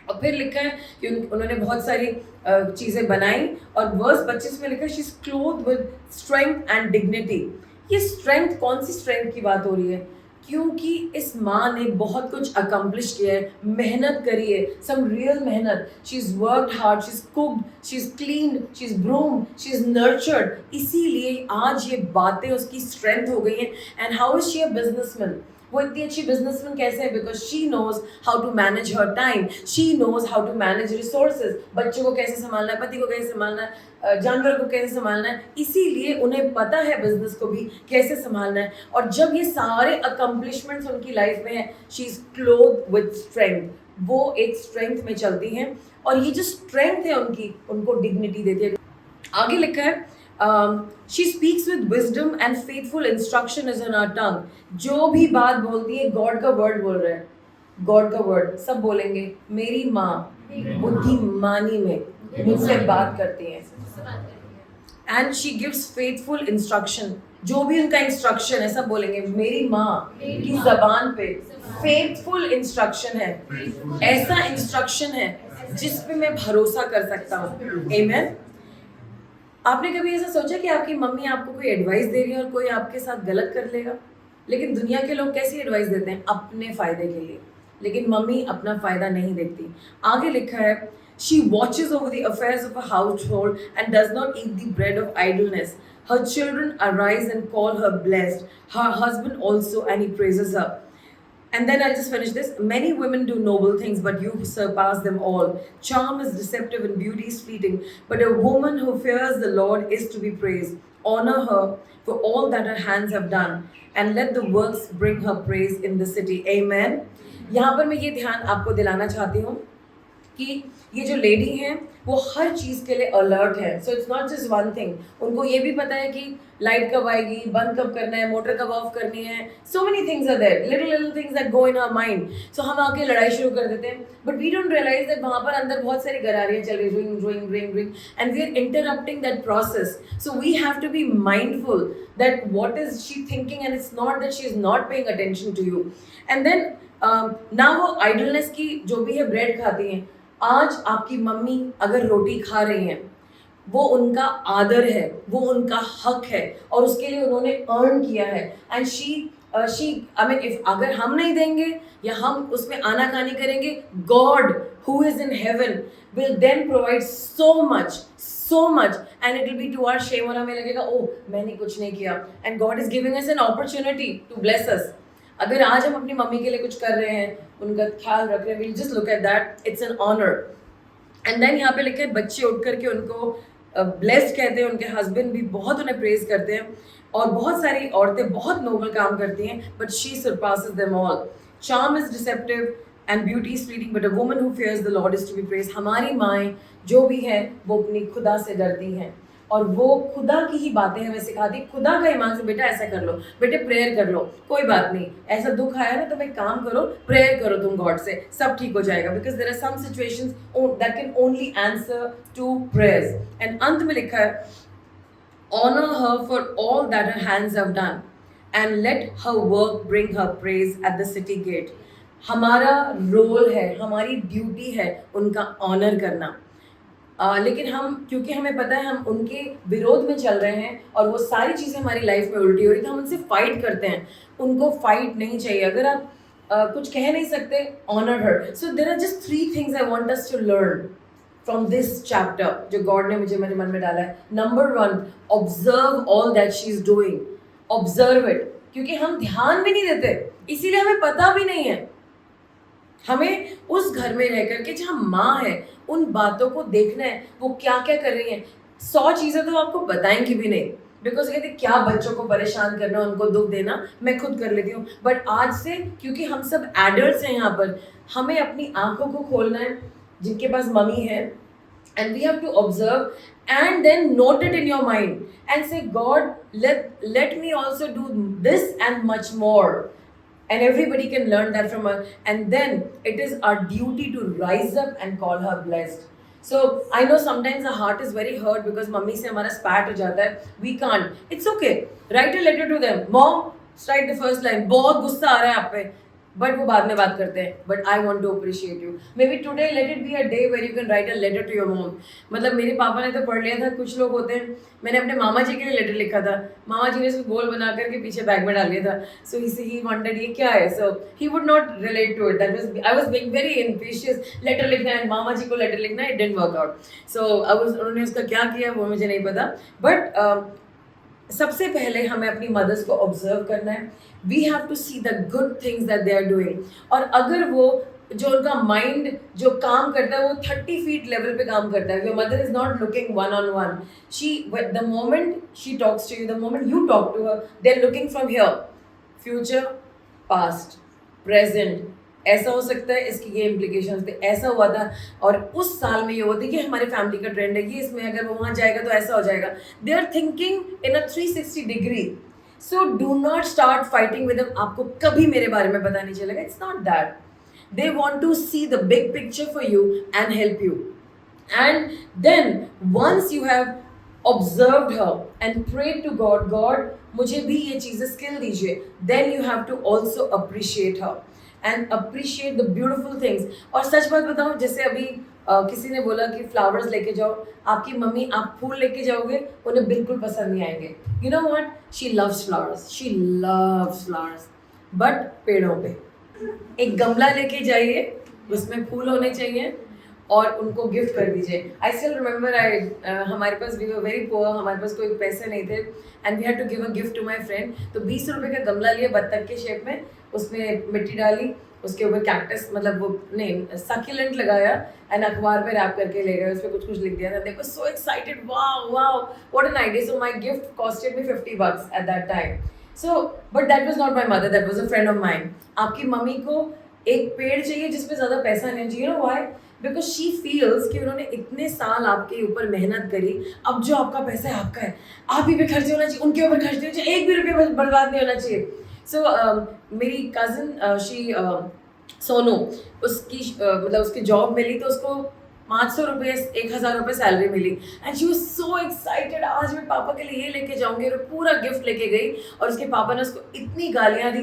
और फिर लिखा है कि उन्होंने बहुत सारी चीज़ें बनाई, और वर्स 25 में लिखा है she is cloth with strength and dignity. ये स्ट्रेंथ, कौन सी स्ट्रेंथ की बात हो रही है? क्योंकि इस माँ ने बहुत कुछ अकम्प्लिश किया है, मेहनत करी है, सम रियल मेहनत। She is worked hard, she is cooked, she is clean, she is broomed, she is nurtured. इसीलिए आज ये बातें उसकी स्ट्रेंथ हो गई हैं। And how is she a businessman? वो इतनी अच्छी बिजनेसमैन कैसे है? Because she knows how to manage her time, she knows how to manage resources, बच्चों को कैसे संभालना है, पति को कैसे संभालना है, जानवर को कैसे संभालना है, इसीलिए उन्हें पता है बिजनेस को भी कैसे संभालना है। और जब ये सारे अकम्पलिशमेंट्स उनकी लाइफ में है, she is cloth with strength, वो एक स्ट्रेंथ में चलती हैं, और ये जो स्ट्रेंथ है उनकी, उनको डिग्निटी देती है। आगे लिखा है she speaks with wisdom and faithful instruction is on her tongue. जो भी बात बोलती है गॉड का वर्ड बोल रहे हैं, गॉड का वर्ड सब बोलेंगे। मेरी माँ बुद्धिमानी में मुझसे बात करती है, and she gives faithful instruction. जो भी उनका इंस्ट्रक्शन है सब बोलेंगे। मेरी माँ की जबान पे फेथफुल इंस्ट्रक्शन है, ऐसा इंस्ट्रक्शन है जिस पे मैं भरोसा कर सकता हूँ। आमेन। आपने कभी ऐसा सोचा कि आपकी मम्मी आपको कोई एडवाइस दे रही है और कोई आपके साथ गलत कर लेगा? लेकिन दुनिया के लोग कैसी एडवाइस देते हैं? अपने फायदे के लिए, लेकिन मम्मी अपना फायदा नहीं देखती। आगे लिखा है she watches over the affairs of a household and does not eat the bread of idleness. Her children arise and call her blessed, her husband also and he praises her. And then I'll just finish this. Many women do noble things, but you surpass them all. Charm is deceptive and beauty is fleeting, but a woman who fears the Lord is to be praised. Honor her for all that her hands have done, and let the works bring her praise in the city. Amen. यहाँ पर मैं ये ध्यान आपको दिलाना चाहती हूँ कि ये जो लेडी हैं वो हर चीज़ के लिए अलर्ट है। So it's not just one thing, उनको ये भी पता है कि लाइट कब आएगी, बंद कब करना है, मोटर कब ऑफ करनी है। So many things are there, little things that go in our mind. So हम आके लड़ाई शुरू कर देते हैं, but we don't realize that वहाँ पर अंदर बहुत सारी गरारियाँ चल रही, drawing and we are interrupting that process. So we have to be mindful that what is she thinking, and it's not that she is not paying attention to you. And then ना वो idleness की जो भी है bread खाती हैं। आज आपकी मम्मी अगर रोटी खा रही हैं, वो उनका आदर है, वो उनका हक है, और उसके लिए उन्होंने अर्न किया है। And she I mean if अगर हम नहीं देंगे या हम उसमें आनाकानी करेंगे, God who is in heaven will then provide so much and it will be to our shame, और हमें लगेगा ओह मैंने कुछ नहीं किया, and God is giving us an opportunity to bless us. अगर आज हम अपनी मम्मी के लिए कुछ कर रहे हैं, उनका ख्याल रख रहे हैं, we'll just look at that, it's an honor. And then यहाँ पे लिखे बच्चे उठ करके उनको ब्लेस्ड कहते हैं, उनके हस्बैंड भी बहुत उन्हें प्रेज करते हैं, और बहुत सारी औरतें बहुत नोबल काम करती हैं, but she surpasses them all. Charm is deceptive and beauty is fleeting, but a woman who fears the Lord is to be praised. हमारी माएँ जो भी हैं वो अपनी खुदा से डरती हैं, और वो खुदा की ही बातें हमें सिखाती। खुदा का ईमान से बेटा ऐसा कर लो, बेटे प्रेयर कर लो, कोई बात नहीं, ऐसा दुख आया ना तो एक काम करो, प्रेयर करो तुम गॉड से, सब ठीक हो जाएगा। Because there are some situations that can only answer to prayers. And अंत में लिखा है honour her for all that her hands have done and let her work bring her praise at the city gate. हमारा role है, हमारी duty है उनका honour करना। लेकिन हम, क्योंकि हमें पता है हम उनके विरोध में चल रहे हैं और वो सारी चीज़ें हमारी लाइफ में उल्टी हो रही, तो हम उनसे फाइट करते हैं। उनको फाइट नहीं चाहिए। अगर आप कुछ कह नहीं सकते, honour her. So there are just 3 things I want us to learn from this chapter जो गॉड ने मुझे मेरे मन में डाला है। Number 1, observe all that she is doing, observe it. क्योंकि हम ध्यान भी नहीं देते, इसीलिए हमें पता भी नहीं है। हमें उस घर में रह करके जहाँ माँ है उन बातों को देखना है, वो क्या क्या कर रही हैं। 100 चीज़ें तो आपको बताएंगी भी नहीं, बिकॉज कहते क्या बच्चों को परेशान करना, उनको दुख देना, मैं खुद कर लेती हूँ। बट आज से, क्योंकि हम सब एडल्ट्स हैं यहाँ पर, हमें अपनी आंखों को खोलना है जिनके पास मम्मी है, and we have to observe and then note it in your mind and say, God, let me also do this and much more. And everybody can learn that from her. And then it is our duty to rise up and call her blessed. So I know sometimes our heart is very hurt because mummy से हमारा spat हो जाता है. We can't. It's okay. Write a letter to them. Mom, write the first line. बहुत गुस्सा आ रहा है आप पे. बट वो बाद में बात करते हैं. But I want to appreciate you. Maybe today let it be a day where you can write a letter to your mom. मतलब मेरे पापा ने तो पढ़ लिया था. कुछ लोग होते हैं, मैंने अपने मामा जी के लिए लेटर लिखा था. मामा जी ने इसको गोल बना करके पीछे बैग में डाल लिया था. सो ही वांटेड ये क्या है. So he would not relate to it. That was I was being very इम्पेशियस. लेटर लिखना है, मामा जी को लेटर लिखना है. It didn't work out. So उन्होंने उसका क्या किया वो मुझे नहीं पता. बट सबसे पहले हमें अपनी मदर्स को ऑब्जर्व करना है. We have to see the good things that they are doing. और अगर वो जो उनका माइंड जो काम करता है वो 30 फीट लेवल पे काम करता है. Your mother is not looking one on one. She the moment she talks to you, the moment you talk to her, they are looking from here. Future, past, present. ऐसा हो सकता है, इसकी ये इम्प्लीकेशंस थे, ऐसा हुआ था और उस साल में ये होती कि हमारे फैमिली का ट्रेंड है, ये इसमें अगर वो वहाँ जाएगा तो ऐसा हो जाएगा. They are thinking in a 360 degree. So do not start fighting with them. आपको कभी मेरे बारे में पता नहीं चलेगा. It's not that. They want to see the big picture for you and help you. And then once you have observed her and prayed to God, God मुझे भी ये चीज़ें skill दीजिए, then you have to also appreciate her and appreciate the beautiful things. और सच बात बताऊँ, जैसे अभी किसी ने बोला कि फ्लावर्स लेके जाओ, आपकी मम्मी आप फूल लेके जाओगे, उन्हें बिल्कुल पसंद नहीं आएंगे. You know what? She loves flowers. She loves flowers. But पेड़ों पे एक गमला लेके जाइए, उसमें फूल होने चाहिए और उनको गिफ्ट कर दीजिए. आई स्टिल रिमेंबर हमारे पास वी वर वेरी पुअर, हमारे पास कोई पैसे नहीं थे and we had to give a gift to my friend. तो 20 रुपए का गमला लिया बत्तख के शेप में, उसमें मिट्टी डाली, उसके ऊपर कैक्टस मतलब वो नहीं सक्यूलेंट लगाया एंड अखबार पे रैप करके ले गए. उस पर कुछ कुछ लिख दिया था. They were so excited. Wow wow what an idea. So my gift costed me $50 at that time. So, but that was not my mother, that was a friend of mine. आपकी मम्मी को एक पेड़ चाहिए जिसमें ज़्यादा पैसा नहीं चाहिए. You know why? Because she feels कि उन्होंने इतने साल आपके ऊपर मेहनत करी, अब जो आपका पैसा है आपका है, आप ही पे खर्च होना चाहिए, उनके ऊपर खर्च नहीं होना चाहिए, एक भी रुपये बर्बाद नहीं होना चाहिए. So, मेरी कज़न सोनू, उसकी मतलब उसकी जॉब मिली तो उसको 500 रुपये 1000 रुपये सैलरी मिली and she was so excited. आज मैं पापा के लिए ये लेके जाऊंगी और पूरा गिफ्ट लेके गई और उसके पापा ने उसको इतनी गालियां दी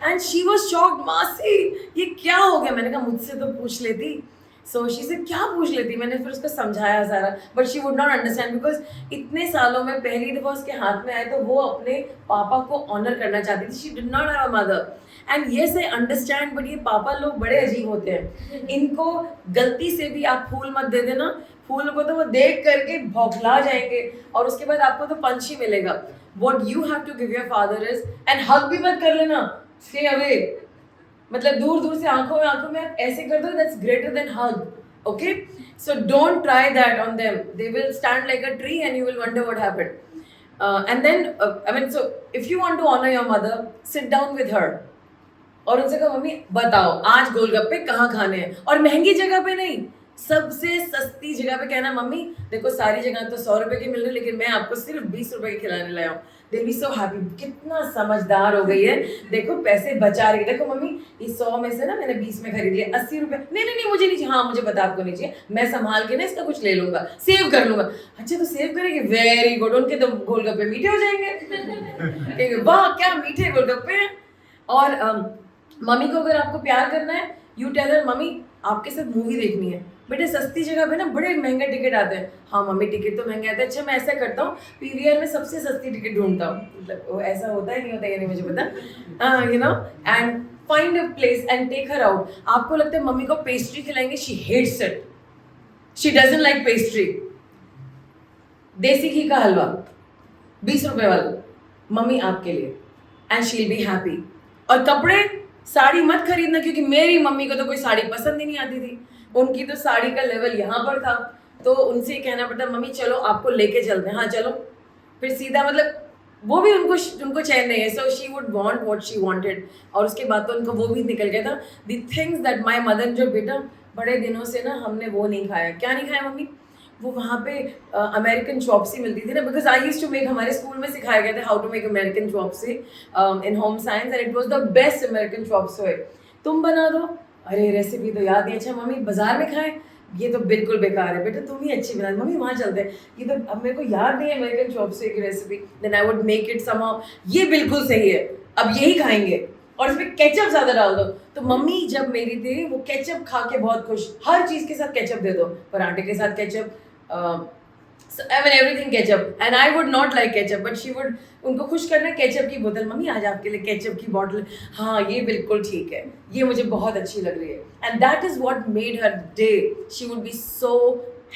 एंड शी वाज शॉक्ड. मासी ये क्या हो गया? मैंने कहा मुझसे तो पूछ लेती. सो शी से क्या पूछ लेती. मैंने फिर उसको समझाया सारा, but she would not understand because इतने सालों में पहली दफ़ा उसके हाथ में आए तो वो अपने पापा को ऑनर करना चाहती थी. She did not have a mother. And yes I understand, but ये पापा लोग बड़े अजीब होते हैं. इनको गलती से भी आप फूल मत दे देना. फूल को तो वो देख करके भौखला जाएंगे और उसके बाद आपको तो पंच ही मिलेगा. What you have to give your father is, and hug भी मत कर लेना, स्टे अवे. मतलब दूर दूर से आंखों में आप ऐसे कर दो, that's greater than hug. Okay, so don't try that on them. They will stand like a tree and you will wonder what happened. And then I mean, so if you want to honour your mother, sit down with her और उनसे कहो mummy बताओ आज गोलगप्पे कहाँ खाने हैं. और महंगी जगह पे नहीं, सबसे सस्ती जगह पे कहना मम्मी देखो सारी जगह तो 100 रुपए की मिल रही है लेकिन मैं आपको सिर्फ 20 रुपए की खिलाने लाया हूँ. दे बी सो हैप्पी. कितना समझदार हो गई है, देखो पैसे बचा रही है. देखो मम्मी इस 100 में से ना मैंने 20 में खरीद लिया, 80 रुपए. नहीं मुझे नहीं चाहिए. हाँ मुझे पता आपको नहीं चाहिए, मैं संभाल के ना इसका कुछ ले लूंगा, सेव कर लूंगा. अच्छा तो सेव करेंगे, वेरी गुड. उनके तो गोलगप्पे मीठे हो जाएंगे. वाह क्या मीठे गोलगप्पे हैं. और मम्मी को अगर आपको प्यार करना है, यू टेल हर मम्मी आपके साथ मूवी देखनी है. बेटे सस्ती जगह पे ना बड़े महंगे टिकट आते हैं. हाँ मम्मी टिकट तो महंगे आते हैं. अच्छा मैं ऐसा करता हूँ, पीवीआर में सबसे सस्ती टिकट ढूंढता हूँ. मतलब वो ऐसा होता है नहीं होता, ये नहीं मुझे पता. You know, and find a place and take her out. आपको लगता है मम्मी को पेस्ट्री खिलाएंगे, she hates it, she doesn't like pastry. देसी घी का हलवा 20 रुपए वाला मम्मी आपके लिए, and she will be happy. और कपड़े साड़ी मत खरीदना, क्योंकि मेरी मम्मी को तो कोई साड़ी पसंद ही नहीं आती थी. उनकी तो साड़ी का लेवल यहाँ पर था, तो उनसे कहना पड़ता मम्मी चलो आपको लेके चलते हैं. हाँ चलो, फिर सीधा मतलब वो भी उनको चैन नहीं है. So she would want what she wanted. और उसके बाद तो उनको वो भी निकल गया था. The things that my mother, जो बेटा बड़े दिनों से ना हमने वो नहीं खाया. क्या नहीं खाया मम्मी? वो वहाँ पे अमेरिकन चॉप्सी मिलती थी ना, because I used to make. हमारे स्कूल में सिखाया गया था how to make American chop suey in home science, and it was the best American chop suey. तुम बना दो. अरे रेसिपी तो याद नहीं. अच्छा मम्मी बाजार में खाएं, ये तो बिल्कुल बेकार है. बेटा तुम ही अच्छी बना. मम्मी वहाँ चलते हैं, ये तो अब मेरे को याद नहीं है अमेरिकन चॉप्सी की recipe. Then I would make it somehow. ये बिल्कुल सही है, अब यही खाएंगे और इसमें केचप ज़्यादा डाल दो. तो मम्मी जब मेरी थी वो केचप खा के बहुत खुश. हर चीज़ के साथ केचप दे दो, पराठे के साथ ketchup, I mean everything ketchup, and I would not like ketchup, but she would. उनको खुश करना केचप की बोतल. मम्मी आज आपके लिए केचप की बोतल. हाँ ये बिल्कुल ठीक है, ये मुझे बहुत अच्छी लग रही है. And that is what made her day. She would be so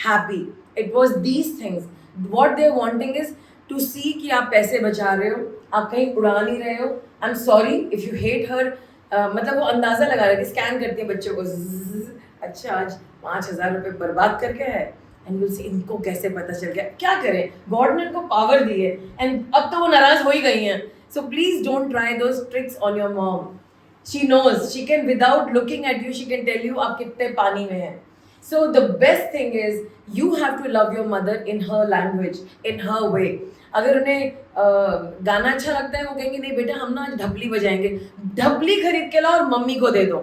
happy. It was these things. What they're wanting is to see कि आप पैसे बचा रहे हो, आप कहीं उड़ा नहीं रहे हो। I am sorry if you hate her. मतलब वो अंदाज़ा लगा रही थी, स्कैन करती है बच्चों को, ज़्ज़, अच्छा आज 5,000 रुपये बर्बाद करके है, एंड विल से इनको कैसे पता चल गया। क्या करें, गॉड ने इनको पावर दी है, एंड अब तो वो नाराज़ हो ही गई हैं। So please don't try those tricks on your mom. She knows, she can without looking at you she can tell you आप कितने पानी में हैं। So the best thing is you have to love your mother in her language, in her way. अगर उन्हें गाना अच्छा लगता है, वो कहेंगे नहीं बेटा हम ना आज ढपली बजाएंगे, ढपली खरीद के लाओ और मम्मी को दे दो।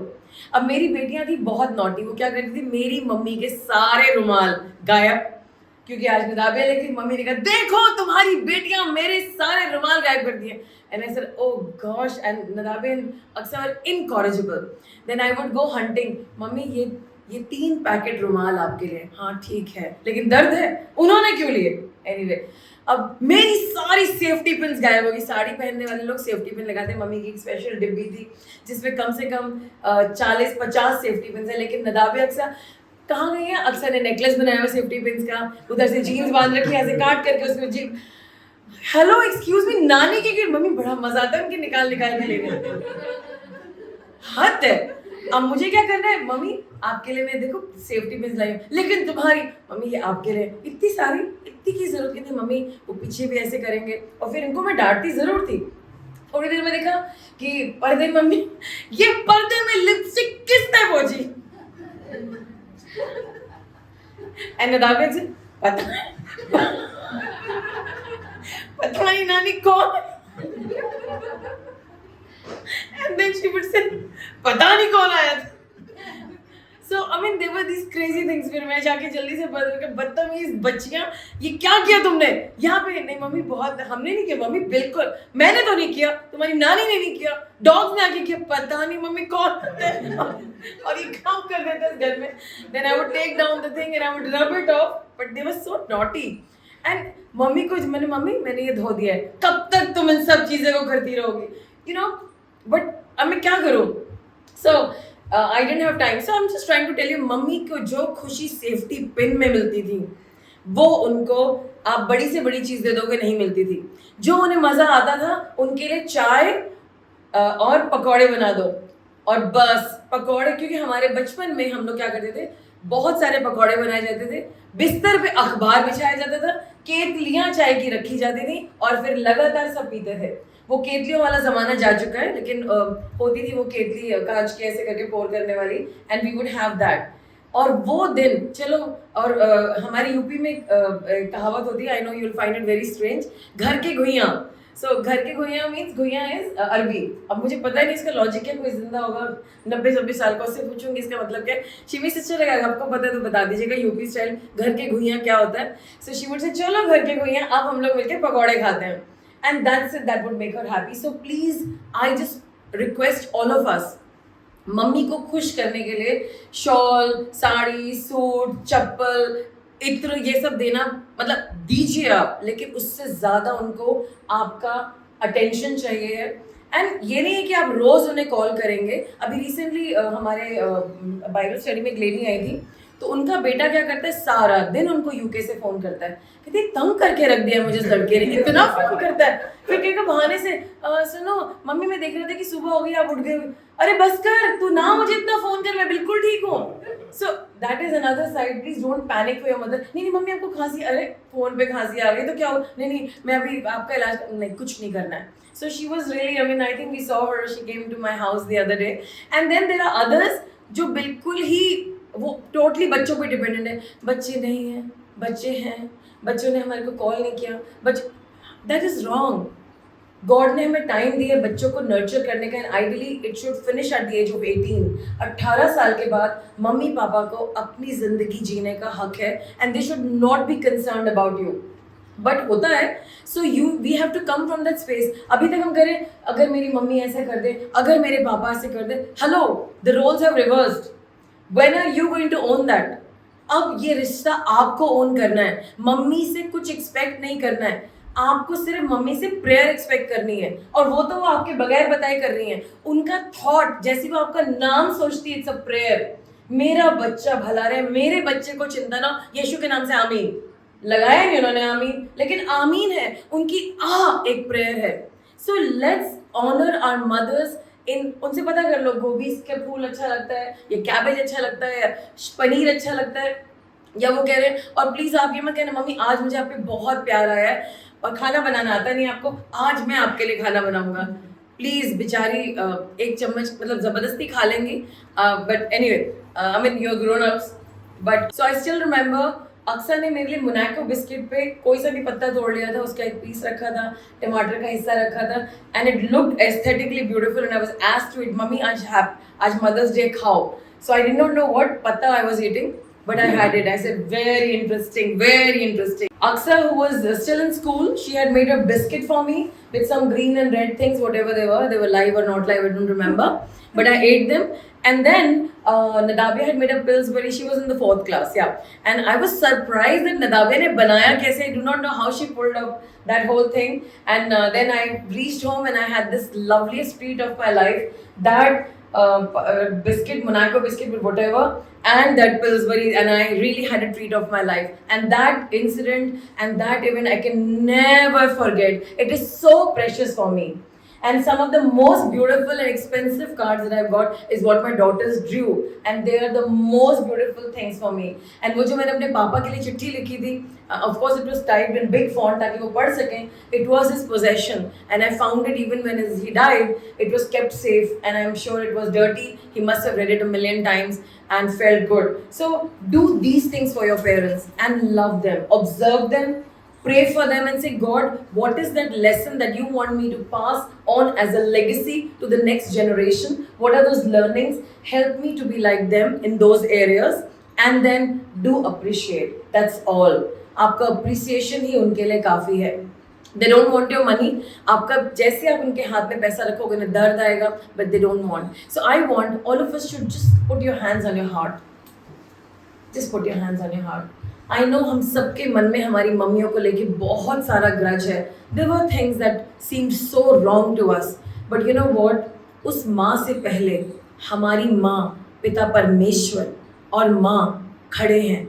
अब मेरी बेटियां थी बहुत नॉटी, वो क्या करती थी, मेरी मम्मी के सारे रुमाल गायब, क्योंकि आज निदाबिया लेकिन मम्मी ने कहा देखो तुम्हारी बेटियां मेरे सारे रुमाल गायब कर दिए। And I said oh gosh, and निदाबिया अक्सर incorrigible. Then I would go hunting, mummy ये 3 पैकेट रुमाल आपके लिए। हाँ ठीक है, लेकिन दर्द है, उन्होंने क्यों लिए? एनीवे, अब मेरी सारी सेफ्टी पिन्स गायब होगी। साड़ी पहनने वाले लोग सेफ्टी पिन लगाते हैं, मम्मी की एक स्पेशल डिब्बी थी जिसमें कम से कम 40-50 सेफ्टी पिन्स है, लेकिन नदाबे अक्सर कहाँ गई है? अक्सर ने नेकलेस बनाया हुआ सेफ्टी पिन्स का, उधर से जीन्स बांध रखी है, ऐसे काट करके उसमें जीन। हेलो एक्सक्यूज मी, नानी की मम्मी बड़ा मजा आता है उनके निकाल निकाल के लेने, हद है। अब मुझे क्या करना है, मम्मी आपके लिए मैं देखो सेफ्टी पिन लाई हूँ, लेकिन तुम्हारी मम्मी ये आपके लिए इतनी सारी, इतनी की जरूरत नहीं मम्मी, वो पीछे भी ऐसे करेंगे। और फिर इनको मैं डांटती जरूर थी। थोड़ी देर में देखा कि पर्दे, मम्मी ये पर्दे में लिपस्टिक किसने पोंछी? एंड नदाबिया से पता नहीं नानी कौन। And then she would say, पता नहीं कौन आया था। So I mean there were these crazy things। फिर मैं जाके जल्दी से बदल के, बदतमीज बच्चियां, ये क्या किया तुमने यहाँ पे? नहीं मम्मी बहुत, हमने नहीं किया मम्मी, बिल्कुल मैंने तो नहीं किया, तुम्हारी नानी ने नहीं किया, डॉग्स ने आके किया, पता नहीं मम्मी कौन होता है। और ये काम कर देते इस घर में। Then I would take down the thing and I would rub it off, but they were so naughty। And mummy को मैंने ये धो दिया है, कब तक तुम इन सब चीज़ों को करती रहोगी, यू नो। बट अब मैं क्या करूँ? So I don't have time, so I am just trying to tell you, mummy को जो खुशी सेफ्टी पिन में मिलती थी वो उनको आप बड़ी से बड़ी चीज़ दे दोगे नहीं मिलती थी। जो उन्हें मज़ा आता था उनके लिए चाय और पकौड़े बना दो, और बस पकौड़े, क्योंकि हमारे बचपन में हम लोग क्या करते थे, बहुत सारे पकौड़े बनाए जाते थे, बिस्तर पे अखबार बिछाया जाता था, केतलियां चाय की रखी जाती थी, और फिर लगातार सब पीते थे। वो केतलियों वाला ज़माना जा चुका है, लेकिन होती थी वो केतली कांच के ऐसे करके पोर करने वाली, and we would have that. और वो दिन चलो, और हमारे यूपी में कहावत होती है, I know you will find it very strange, घर के घुइयाँ। सो घर के घुइयाँ मीन्स, घुइयाँ इज अरबी। अब मुझे पता नहीं इसका लॉजिक क्या, कोई जिंदा होगा 90-26 साल का, उससे पूछूंगी इसका मतलब क्या है। शिवी सिस्टर अगर आपको पता है तो बता दीजिएगा, यूपी स्टाइल घर के घुइयाँ क्या होता है। सो शी वुड से चलो घर के घुइयाँ, अब हम लोग मिलकर पकौड़े खाते हैं, and that's it, that would make her happy. So please I just request all of us, mummy को खुश करने के लिए शॉल, साड़ी, सूट, चप्पल, इत्र, ये सब देना, मतलब दीजिए आप, लेकिन उससे ज़्यादा उनको आपका अटेंशन चाहिए है। एंड ये नहीं है कि आप रोज़ उन्हें कॉल करेंगे। अभी रिसेंटली हमारे बाइबल स्टडी में एक लेडी आई थी, तो उनका बेटा क्या करता है, सारा दिन उनको यूके से फ़ोन करता है, कहते तंग करके रख दिया मुझे इस लड़के ने, इतना फ़ोन करता है। फिर कहेगा बहाने से, सुनो मम्मी मैं देख रहे थे कि सुबह हो गई आप उठ गए, अरे बस कर, तू ना मुझे इतना फ़ोन कर, मैं बिल्कुल ठीक हूँ। So that is another side. Please don't panic for your mother. नहीं मम्मी आपको खांसी, अरे फ़ोन पे खांसी आ गई तो क्या हो, नहीं मैं अभी आपका इलाज, नहीं कुछ नहीं करना है। So she was really, I mean, I think we saw her, she came to my house the other day. And then there are others जो बिल्कुल ही वो टोटली बच्चों पे डिपेंडेंट है, बच्चे नहीं हैं, बच्चे हैं, बच्चों ने हमारे को कॉल नहीं किया, दैट इज़ रॉन्ग। गॉड ने हमें टाइम दिया बच्चों को नर्चर करने का, and ideally it should finish at the age of 18। 18 साल के बाद मम्मी पापा को अपनी ज़िंदगी जीने का हक है, and they should not be concerned about you. But होता है, so we have to come from that space. अभी तक हम करें, अगर मेरी मम्मी ऐसा कर दे, अगर मेरे पापा ऐसे कर दे, hello, the roles have reversed. When are you going to own that? अब ये रिश्ता आपको ओन करना है, मम्मी से कुछ एक्सपेक्ट नहीं करना है, आपको सिर्फ मम्मी से प्रेयर एक्सपेक्ट करनी है, और वो तो वो आपके बगैर बताए कर रही हैं। उनका थॉट, जैसे वो आपका नाम सोचती है, इट्स अ प्रेयर, मेरा बच्चा भला रहे, मेरे बच्चे को चिंता ना, यीशु के नाम से आमीन। लगाया नहीं उन्होंने आमीन, लेकिन आमीन है, उनकी एक प्रेयर है. So let's honour our mothers. इन उनसे पता कर लो गोभी के फूल अच्छा लगता है या कैबेज अच्छा लगता है या पनीर अच्छा लगता है, या वो कह रहे हैं. और प्लीज आप ये मत कहना मम्मी आज मुझे आप पे बहुत प्यार आया है और खाना बनाना आता नहीं आपको, आज मैं आपके लिए खाना बनाऊंगा. प्लीज बेचारी एक चम्मच मतलब जबरदस्ती खा लेंगी, but anyway I mean you are grown ups. But so I still remember अक्सर ने मेरे लिए मोनाको बिस्किट पे कोई सा भी पत्ता तोड़ लिया था, उसका एक पीस रखा था, टमाटर का हिस्सा रखा था, and it looked aesthetically beautiful and I was asked to it mummy आज मदर्स डे खाओ. So I did not know what पत्ता I was eating, but I had it. I said, very interesting, very interesting. Aksa, who was still in school, she had made a biscuit for me with some green and red things, whatever they were live or not live, I don't remember. But I ate them. And then Nadavya had made a Pillsbury. She was in the 4th class, yeah. And I was surprised that Nadavya ne banaya kaise. I do not know how she pulled up that whole thing. And then I reached home and I had this loveliest treat of my life. That biscuit, Monaco biscuit, but whatever, and that Pillsbury, and I really had a treat of my life. And that incident and that event I can never forget. It is so precious for me. And some of the most beautiful and expensive cards that I've got is what my daughters drew, and they are the most beautiful things for me. And वो जो मैंने अपने पापा के लिए चिट्ठी लिखी थी, of course it was typed in big font ताकि वो पढ़ सकें. It was his possession, and I found it even when he died. It was kept safe, and I'm sure it was dirty. He must have read it a million times and felt good. So do these things for your parents and love them, observe them. Pray for them and say, God, what is that lesson that you want me to pass on as a legacy to the next generation? What are those learnings? Help me to be like them in those areas. And then do appreciate. That's all. आपका appreciation ही उनके लिए काफ़ी है. They don't want your money. आपका जैसे आप उनके हाथ में पैसा रखोगे ना दर्द आएगा, but they don't want. So I want all of us should just put your hands on your heart. Just put your hands on your heart. I know हम सबके मन में हमारी मम्मियों को लेके बहुत सारा ग्रज है. There were things that seemed so wrong to us, but you know what, उस माँ से पहले हमारी माँ, पिता परमेश्वर और माँ खड़े हैं,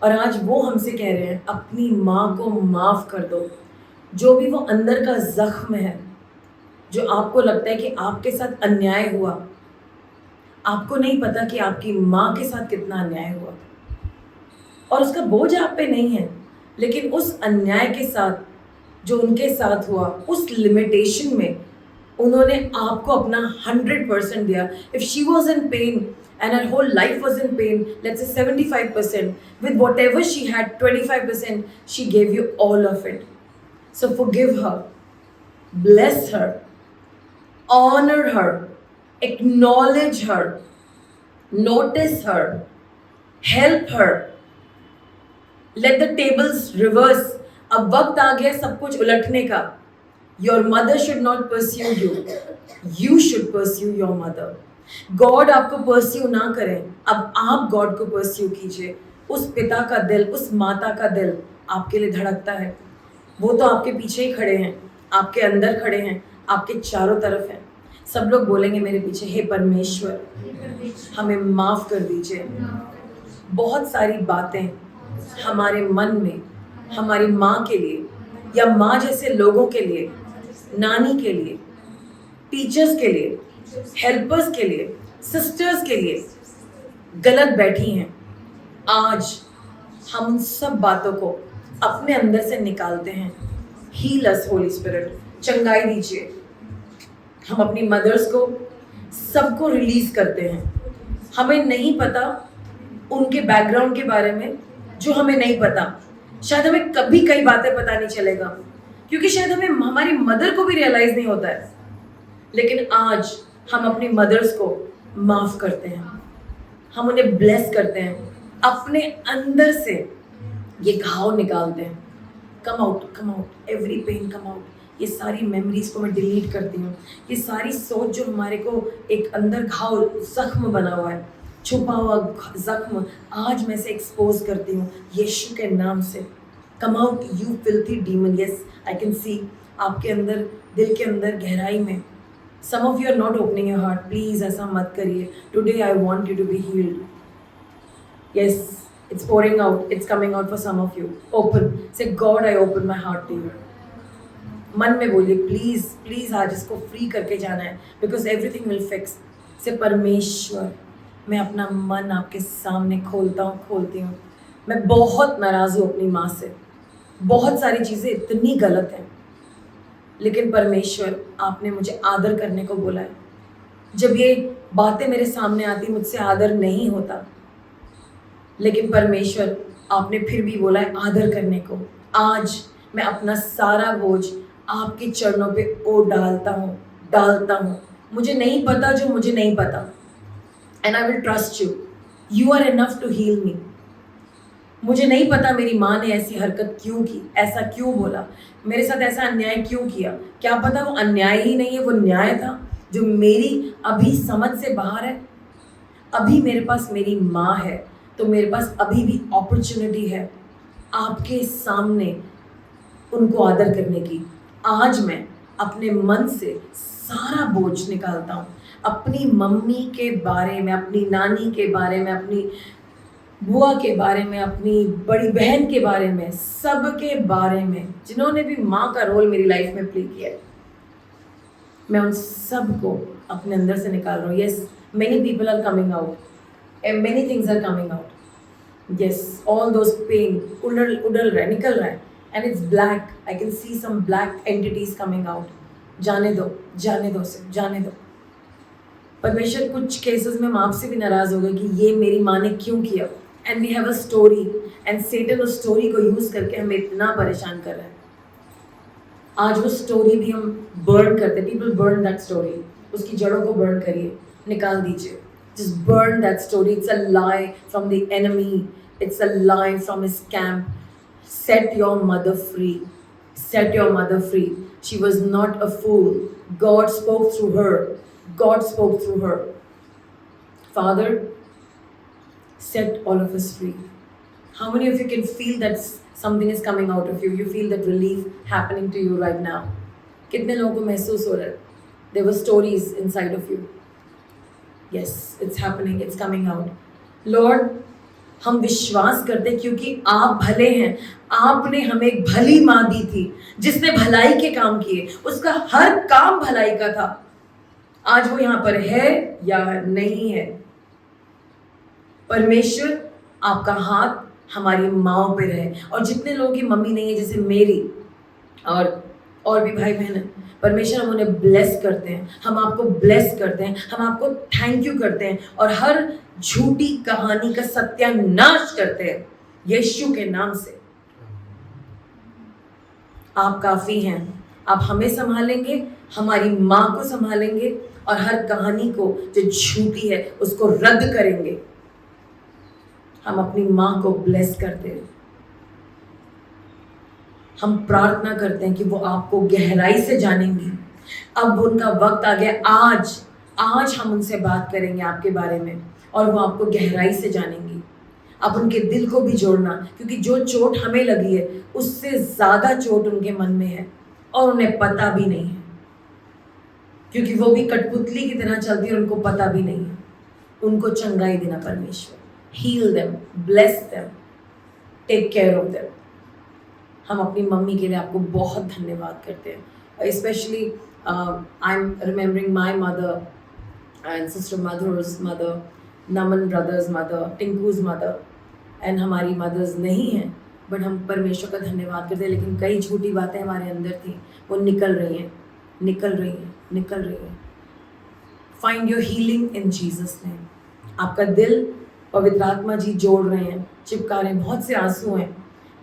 और आज वो हमसे कह रहे हैं अपनी माँ को माफ़ कर दो. जो भी वो अंदर का ज़ख्म है, जो आपको लगता है कि आपके साथ अन्याय हुआ, आपको नहीं पता कि आपकी माँ के साथ कितना अन्याय हुआ, और उसका बोझ आप पे नहीं है, लेकिन उस अन्याय के साथ जो उनके साथ हुआ, उस लिमिटेशन में उन्होंने आपको अपना 100% दिया. If she was in pain and her whole life was in pain, let's say 75%, with whatever she had 25% she gave you all of it. So forgive her, bless her, honour her, acknowledge her, notice her, help her. Let the tables reverse. अब वक्त आ गया सब कुछ उलटने का. Your mother should not pursue you. You should pursue your mother. God आपको pursue ना करें, अब आप God को pursue कीजिए. उस पिता का दिल, उस माता का दिल आपके लिए धड़कता है. वो तो आपके पीछे ही खड़े हैं, आपके अंदर खड़े हैं, आपके चारों तरफ हैं. सब लोग बोलेंगे मेरे पीछे, हे परमेश्वर हमें माफ़ कर दीजिए. बहुत सारी बातें हमारे मन में हमारी माँ के लिए या माँ जैसे लोगों के लिए, नानी के लिए, टीचर्स के लिए, हेल्पर्स के लिए, सिस्टर्स के लिए गलत बैठी हैं. आज हम उन सब बातों को अपने अंदर से निकालते हैं. हील अस होली स्पिरिट, चंगाई दीजिए. हम अपनी मदर्स को सबको रिलीज़ करते हैं. हमें नहीं पता उनके बैकग्राउंड के बारे में, जो हमें नहीं पता. शायद हमें कभी कई बातें पता नहीं चलेगा, क्योंकि शायद हमें हमारी मदर को भी रियलाइज़ नहीं होता है. लेकिन आज हम अपनी मदर्स को माफ़ करते हैं, हम उन्हें ब्लेस करते हैं, अपने अंदर से ये घाव निकालते हैं. Come out, every pain come out. ये सारी मेमोरीज को मैं डिलीट करती हूँ. ये सारी सोच जो हमारे को एक अंदर घाव, जख्म बना हुआ है, छुपा हुआ जख्म, आज मैं से एक्सपोज करती हूँ यीशु के नाम से. Come out you filthy demon. Yes, I can see आपके अंदर, दिल के अंदर गहराई में. Some of you are not opening your heart. Please ऐसा मत करिए. Today I want you to be healed. Yes, It's pouring out. It's coming out for some of you. Open. Say, God, I open my heart to you. मन में बोलिए, please please आज इसको free करके जाना है, बिकॉज एवरीथिंग विल फिक्स. से परमेश्वर, मैं अपना मन आपके सामने खोलता हूँ, खोलती हूँ. मैं बहुत नाराज़ हूँ अपनी माँ से. बहुत सारी चीज़ें इतनी गलत हैं, लेकिन परमेश्वर आपने मुझे आदर करने को बोला है. जब ये बातें मेरे सामने आती, मुझसे आदर नहीं होता, लेकिन परमेश्वर आपने फिर भी बोला है आदर करने को. आज मैं अपना सारा बोझ आपके चरणों पे डालता हूँ. मुझे नहीं पता जो मुझे नहीं पता, and I will trust you. You are enough to heal me. मुझे नहीं पता मेरी माँ ने ऐसी हरकत क्यों की, ऐसा क्यों बोला, मेरे साथ ऐसा अन्याय क्यों किया. क्या पता वो अन्याय ही नहीं है, वो न्याय था जो मेरी अभी समझ से बाहर है. अभी मेरे पास मेरी माँ है, तो मेरे पास अभी भी अपॉर्चुनिटी है आपके सामने उनको आदर करने की. आज मैं अपने मन से सारा बोझ निकालता हूँ. अपनी मम्मी के बारे में, अपनी नानी के बारे में, अपनी बुआ के बारे में, अपनी बड़ी बहन के बारे में, सब के बारे में जिन्होंने भी माँ का रोल मेरी लाइफ में प्ले किया है, मैं उन सब को अपने अंदर से निकाल रहा हूँ. Yes, many people are coming out and many things are coming out. Yes, all those pain उड़ल रहा है, निकल रहा है, and it's black. I can see some black entities coming out. जाने दो से, जाने दो. परमेश्वर, कुछ केसेस में माँ से भी नाराज हो गए कि ये मेरी माँ ने क्यों किया. And we have a story, and Satan उस स्टोरी को यूज करके हमें इतना परेशान कर रहा है. आज वो स्टोरी भी हम बर्न करते. People burn that story. उसकी जड़ों को बर्न करिए, निकाल दीजिए. Just burn that story. It's a lie from the enemy. It's a lie from his camp. Set your mother free. Set your mother free. She was not a fool. God spoke through her. God spoke through her. Father, set all of us free. How many of you can feel that something is coming out of you? You feel that relief happening to you right now. कितने लोगों को महसूस हो रहा है? There were stories inside of you. Yes, it's happening. It's coming out. Lord, हम विश्वास करते क्योंकि आप भले हैं. आपने हमें एक भली माँ दी थी जिसने भलाई के काम किए. उसका हर काम भलाई का था. आज वो यहाँ पर है या नहीं है, परमेश्वर आपका हाथ हमारी माँओं पे रहे. और जितने लोगों की मम्मी नहीं है, जैसे मेरी और भी भाई बहन है, परमेश्वर हम उन्हें ब्लेस करते हैं. हम आपको ब्लेस करते हैं. हम आपको थैंक यू करते हैं और हर झूठी कहानी का सत्यानाश करते हैं यीशु के नाम से. आप काफ़ी हैं. आप हमें संभालेंगे, हमारी माँ को संभालेंगे और हर कहानी को जो झूठी है उसको रद्द करेंगे. हम अपनी माँ को ब्लेस करते हैं. हम प्रार्थना करते हैं कि वो आपको गहराई से जानेंगी. अब उनका वक्त आ गया. आज हम उनसे बात करेंगे आपके बारे में और वो आपको गहराई से जानेंगी. आप उनके दिल को भी जोड़ना, क्योंकि जो चोट हमें लगी है उससे ज़्यादा चोट उनके मन में है और उन्हें पता भी नहीं है, क्योंकि वो भी कठपुतली की तरह चलती है और उनको पता भी नहीं है. उनको चंगाई देना परमेश्वर. Heal them, bless them, take care of them. हम अपनी मम्मी के लिए आपको बहुत धन्यवाद करते हैं. Specially I am remembering my mother and sister Madhur's mother, Naman brother's mother, Tinku's mother, and हमारी मदर्स नहीं हैं, बट हम परमेश्वर का धन्यवाद करते हैं. लेकिन कई झूठी बातें हमारे अंदर थी, वो निकल रही हैं. Find your healing in Jesus name. आपका दिल पवित्र आत्मा जी जोड़ रहे हैं, चिपका रहे हैं. बहुत से आंसू हैं,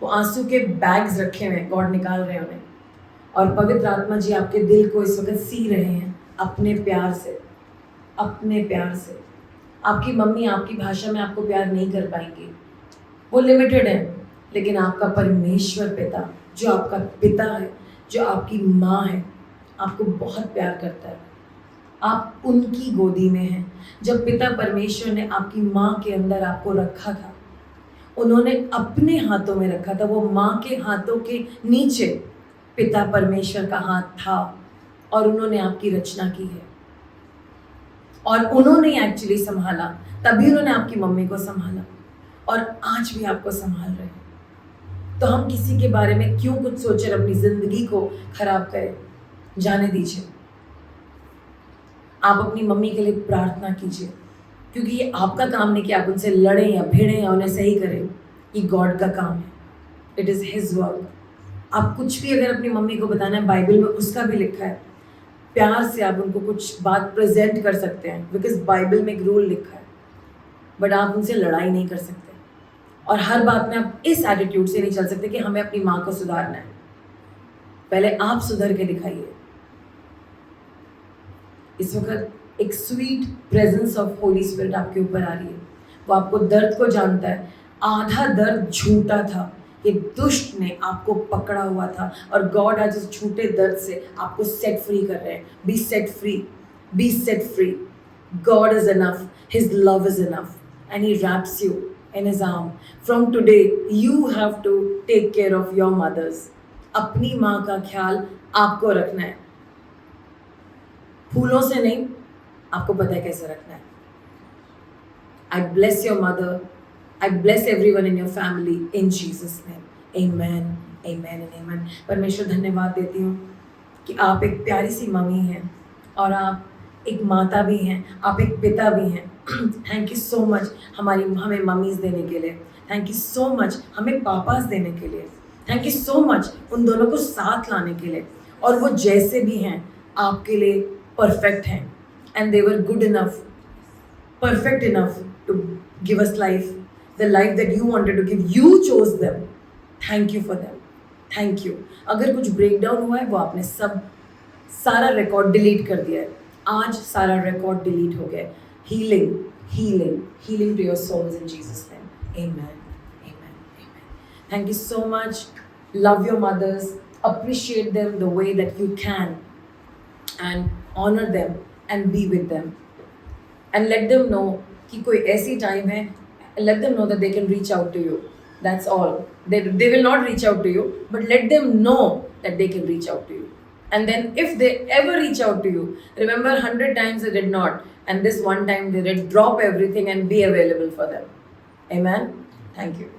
वो आंसू के बैग्स रखे हुए हैं, गॉड निकाल रहे हैं उन्हें. और पवित्र आत्मा जी आपके दिल को इस वक्त सी रहे हैं अपने प्यार से. आपकी मम्मी आपकी भाषा में आपको प्यार नहीं कर पाएंगी, वो लिमिटेड है. लेकिन आपका परमेश्वर पिता, जो आपका पिता है, जो आपकी माँ है, आपको बहुत प्यार करता है. आप उनकी गोदी में हैं. जब पिता परमेश्वर ने आपकी माँ के अंदर आपको रखा था, उन्होंने अपने हाथों में रखा था. वो माँ के हाथों के नीचे पिता परमेश्वर का हाथ था और उन्होंने आपकी रचना की है और उन्होंने एक्चुअली संभाला. तभी उन्होंने आपकी मम्मी को संभाला और आज भी आपको संभाल रहे हैं। तो हम किसी के बारे में क्यों कुछ सोचकर अपनी ज़िंदगी को खराब करें? जाने दीजिए। आप अपनी मम्मी के लिए प्रार्थना कीजिए, क्योंकि ये आपका काम नहीं कि आप उनसे लड़ें या भिड़ें या उन्हें सही करें। ये गॉड का काम है, इट इज़ हिज वर्क। आप कुछ भी अगर अपनी मम्मी को बताना है, बाइबल में उसका भी लिखा है, प्यार से आप उनको कुछ बात प्रेजेंट कर सकते हैं, बिकॉज बाइबल में एक रूल लिखा है। बट आप उनसे लड़ाई नहीं कर सकते, और हर बात में आप इस एटीट्यूड से नहीं चल सकते कि हमें अपनी माँ को सुधारना है। पहले आप सुधर के दिखाइए। इस वक्त एक sweet presence of Holi spirit आपके ऊपर आ रही है। वो आपको दर्द को जानता है। आधा दर्द झूठा था, ये दुष्ट ने आपको पकड़ा हुआ था, और गॉड आज इस झूठे दर्द से आपको सेट फ्री कर रहे हैं। Be set free, be set free. God is enough, his love is enough, and he wraps you in his arm. From today, you have to take care of your mothers. अपनी माँ का ख्याल आपको रखना है, फूलों से नहीं, आपको पता है कैसे रखना है। I bless your mother. I bless everyone in your family in Jesus' name. Amen, amen and amen. परमेश्वर धन्यवाद देती हूँ कि आप एक प्यारी सी मम्मी हैं, और आप एक माता भी हैं, आप एक पिता भी हैं। थैंक यू सो मच हमें मम्मीज़ देने के लिए। थैंक यू सो मच हमें पापास देने के लिए। थैंक यू सो मच उन दोनों को साथ लाने के लिए। और वो जैसे भी हैं आपके लिए परफेक्ट हैं, and they were good enough, perfect enough to give us life, the life that you wanted to give. You chose them. Thank you for them. Thank you. अगर कुछ ब्रेकडाउन हुआ है, वो आपने सब सारा रिकॉर्ड डिलीट कर दिया है। आज सारा रिकॉर्ड डिलीट हो गया है। Healing, healing, healing to your souls in Jesus name. Amen. Amen. Amen. Thank you so much. Love your mothers. Appreciate them the way that you can, and honor them and be with them. And let them know कि कोई ऐसी time है, let them know that they can reach out to you. That's all. They will not reach out to you, but let them know that they can reach out to you. And then if they ever reach out to you, remember 100 times they did not, and this one time they did, drop everything and be available for them. Amen. Thank you.